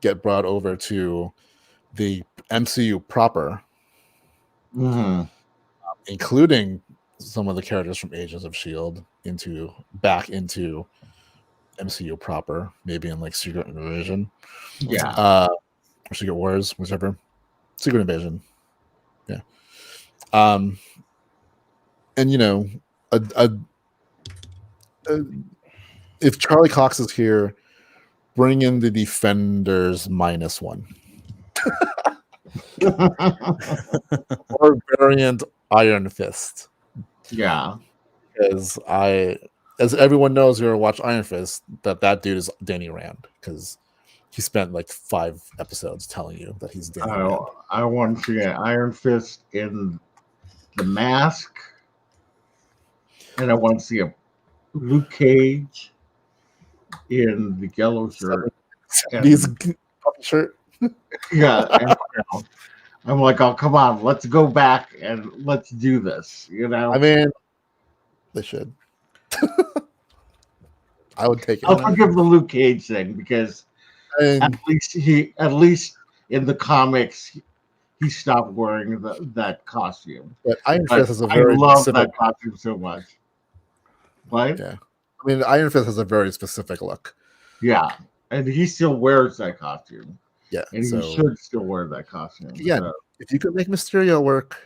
get brought over to the MCU proper, including some of the characters from Agents of S.H.I.E.L.D. back into MCU proper, maybe in like Secret Invasion. Yeah. Or Secret Wars, whichever. Secret Invasion. Yeah. And you know, if Charlie Cox is here, bring in the Defenders -1. Or variant Iron Fist. Yeah. Because as everyone knows who watch Iron Fist, that dude is Danny Rand, because he spent like 5 episodes telling you that he's Danny Rand. I want to see an Iron Fist in The Mask, and I want to see a Luke Cage in the yellow shirt. He's shirt. Yeah, and, I'm like, oh, come on, let's go back and let's do this. You know, I mean, they should. I would take it. I'll forgive the Luke Cage thing, because at least in the comics he stopped wearing that costume. But Iron Fist has a I very love specific... that costume so much. Right? Yeah. I mean, Iron Fist has a very specific look. Yeah. And he still wears that costume. Yeah. And he should still wear that costume. Yeah. So. If you can make Mysterio work,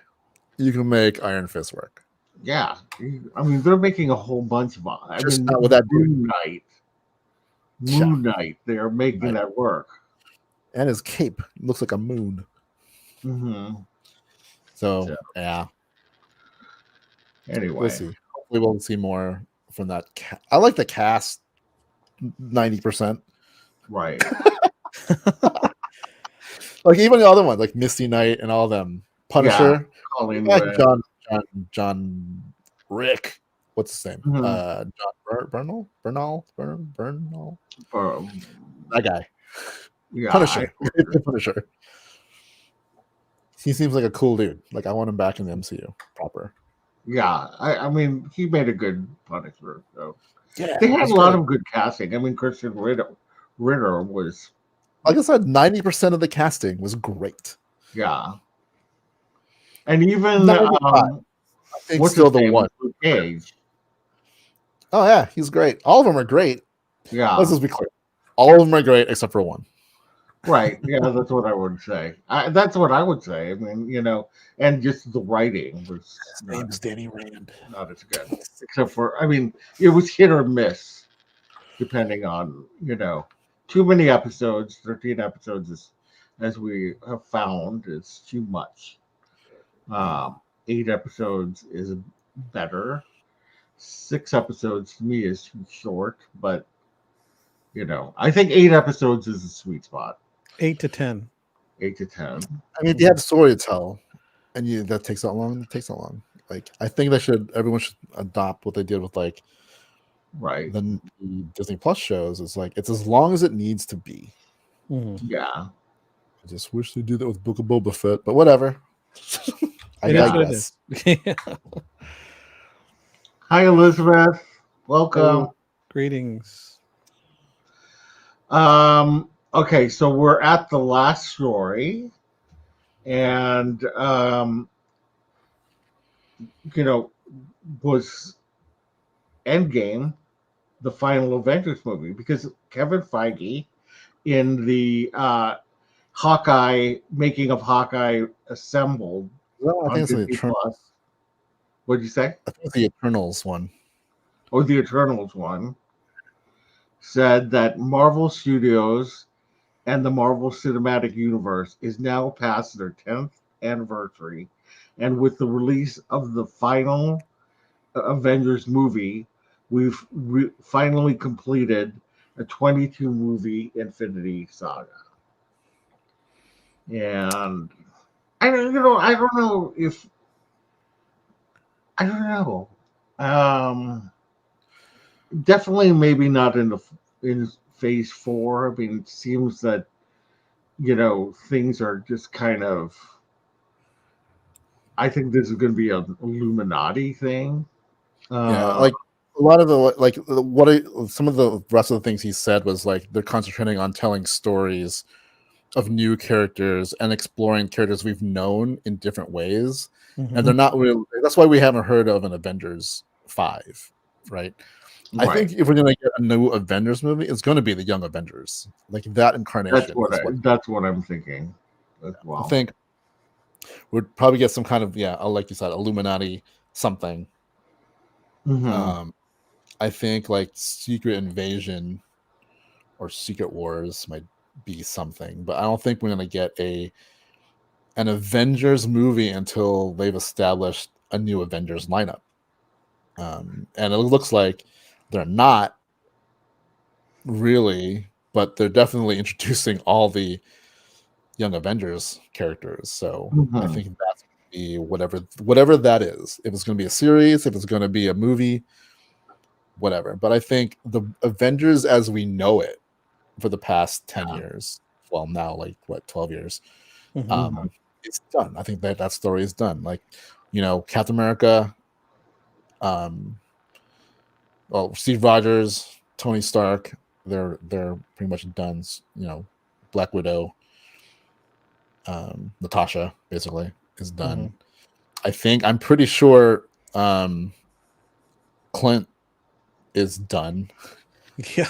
you can make Iron Fist work. Yeah. I mean, they're making a whole bunch of... not with that Moon Knight. They are making that work. And his cape looks like a moon. So, yeah. Anyway. We'll see. Hopefully we'll see more from that. I like the cast 90%. Right. Like even the other ones, like Misty Knight and all of them. Punisher. Yeah. John Rick. What's his name? John Bernal? That guy. Yeah, Punisher. Punisher. He seems like a cool dude. Like, I want him back in the MCU proper. Yeah, I mean, he made a good Punisher. So. Yeah, they had a lot of good casting. I mean, Christian Ritter was, like I said, 90% of the casting was great. Yeah, and even I think still the one. Cage. Oh yeah, he's great. All of them are great. Yeah, let's just be clear. All of them are great except for one. Right. Yeah, that's what I would say. That's what I would say. I mean, you know, and just the writing was... His name's Danny Rand. Not as good. Except for, I mean, it was hit or miss, depending on, you know, too many episodes. 13 episodes is, as we have found, is too much. 8 episodes is better. 6 episodes to me is too short, but you know, I think 8 episodes is a sweet spot. 8 to 10. 8 to 10. I mean, if you have a story to tell, and that takes that long, it takes that long. Like, I think everyone should adopt what they did with like, right, the Disney Plus shows. It's like it's as long as it needs to be. Yeah. I just wish they did that with Book of Boba Fett, but whatever. I guess. Hi, Elizabeth. Welcome. Hello. Greetings. Okay, so we're at the last story, and you know, was Endgame the final Avengers movie? Because Kevin Feige, in the Hawkeye making of Hawkeye assembled, well, I think it's the Eternals. What'd you say? I think it's the Eternals one. Or the Eternals one. Said that Marvel Studios and the Marvel Cinematic Universe is now past their 10th anniversary, and with the release of the final Avengers movie, we've finally completed a 22 movie Infinity Saga. And I don't know. Definitely maybe not in in Phase 4. I mean, it seems that things are just kind of. I think this is going to be an Illuminati thing. Yeah, Uh, like a lot of the some of the rest of the things he said was like they're concentrating on telling stories of new characters and exploring characters we've known in different ways, and they're not really. That's why we haven't heard of an Avengers 5, right? I right. think if we're gonna get a new Avengers movie, it's going to be the Young Avengers, like that That's incarnation. that's what I'm thinking as I well. think we'd probably get some kind of like you said, Illuminati something. Mm-hmm. I think like Secret Invasion or Secret Wars might be something, but I don't think we're gonna get an Avengers movie until they've established a new Avengers lineup. And it looks like they're not really, but they're definitely introducing all the Young Avengers characters. So I Mm-hmm. think that's gonna be whatever that is. If it's going to be a series, if it's going to be a movie, whatever. But I think the Avengers as we know it for the past 10 years, well, now like what, 12 years, it's done. I think that story is done. Like, Captain America, well, Steve Rogers, Tony Stark, they're pretty much done. Black Widow, Natasha basically is done. I'm pretty sure Clint is done. Yeah.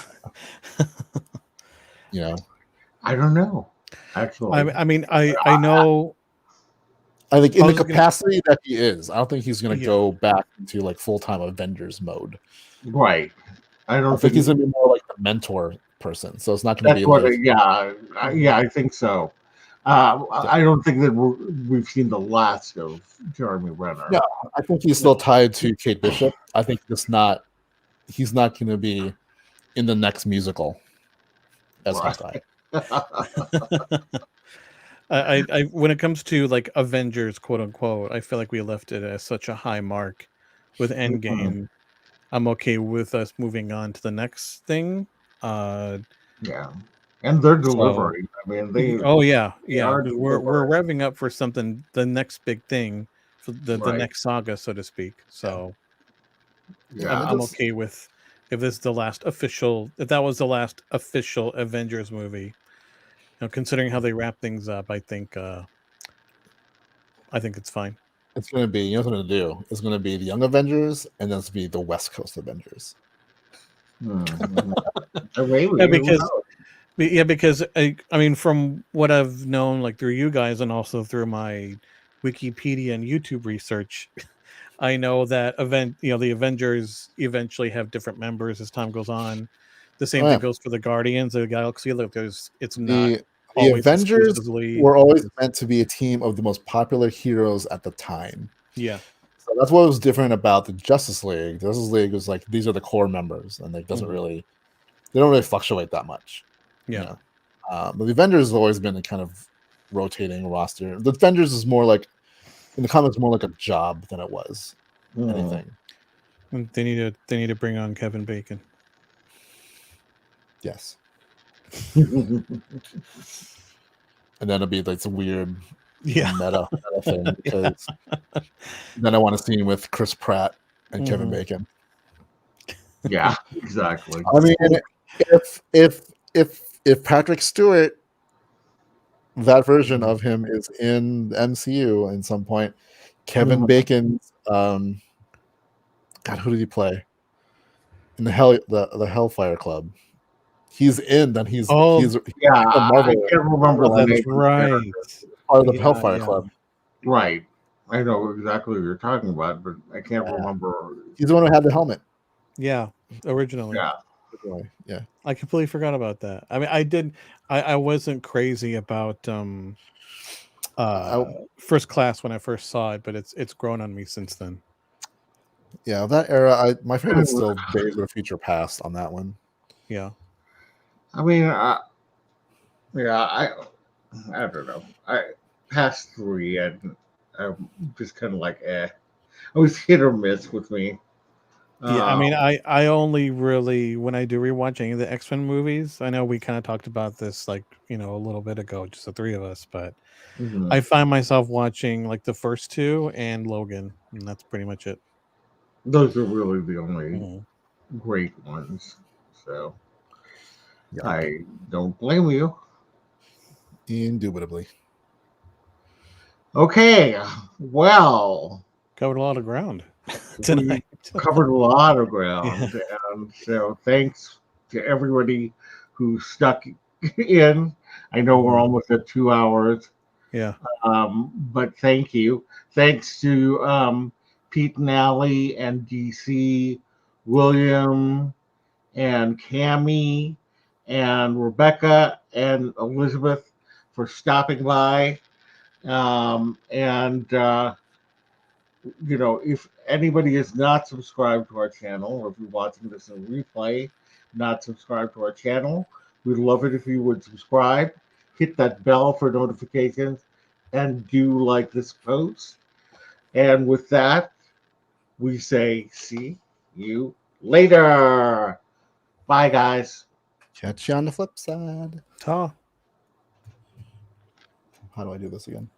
I don't know. Actually, I mean, I know. I think in I the was gonna, capacity that he is, I don't think he's going to yeah, go back into like full-time Avengers mode. right. I I don't think he's think going to be more like the mentor person. So it's not going to that's be what. like, Yeah, I think so. I don't think that we've seen the last of Jeremy Renner. no, I think he's still tied to Kate Bishop. I think he's not going to be in the next musical as Right. Hawkeye. I when it comes to like Avengers, quote unquote, I feel like we left it as such a high mark with Endgame. I'm okay with us moving on to the next thing. Yeah, and they're So, delivering. I mean, they oh yeah, they yeah, are we're delivering. revving up for something, the next big thing, for the Right. next saga, so to speak. So And Yeah. I'm okay with if this is the last official, if that was the last official Avengers movie. Considering how they wrap things up, I think it's fine. it's going to be, what it's going to do? It's going to be the Young Avengers, and then it's going to be the West Coast Avengers. Mm-hmm. Yeah, because I mean, from what I've known, like through you guys and also through my Wikipedia and YouTube research, I know that the Avengers eventually have different members as time goes on. The same Oh, thing yeah. goes for the Guardians of the Galaxy. Like it's not The always Avengers exclusively. were always meant to be a team of the most popular heroes at the time. Yeah. So that's what was different about the Justice League. The Justice League was like, these are the core members, and they don't really fluctuate that much. Yeah. But the Avengers has always been a kind of rotating roster. The Avengers is more like, in the comics, more like a job than it was anything. And they need to bring on Kevin Bacon. Yes. And then it'll be like some weird meta thing, because then I want to see him with Chris Pratt and Kevin Bacon. Yeah, exactly. I mean, if Patrick Stewart, that version of him, is in the MCU in some point, Kevin Bacon's God, who did he play in the Hellfire Club? He's in. Then he's yeah. I can't remember the That's name. right. Part of the Hellfire Club. Right. I know exactly what you're talking about, but I can't remember. He's the one who had the helmet. Yeah, originally. Yeah. I completely forgot about that. I mean, I wasn't crazy about First Class when I first saw it, but it's grown on me since then. Yeah, that era, my favorite is still Days of the Future Past on that one. Yeah. I mean, I don't know. Past 3, I'm just kind of like, eh. It was hit or miss with me. Yeah, I mean, Um, I only really when I do rewatch any of the X-Men movies, I know we kind of talked about this like, a little bit ago, just the three of us, but mhm. I find myself watching like the first two and Logan, and that's pretty much it. Those are really the only Mhm. great ones. So Yeah, I don't blame you. indubitably. Okay, well, Covered a lot of ground we tonight. covered a lot of Yeah, ground, and so thanks to everybody who stuck in. I know we're Mhm. almost at 2 hours, Yeah. but thank you. Thanks to Pete and Allie and DC, William and Cami and Rebecca and Elizabeth for stopping by. And if anybody is not subscribed to our channel, or if you're watching this in replay, not subscribed to our channel, we'd love it if you would subscribe, hit that bell for notifications, and do like this post. And with that, we say, see you later. Bye, guys. Catch you on the flip side. Ta. How do I do this again?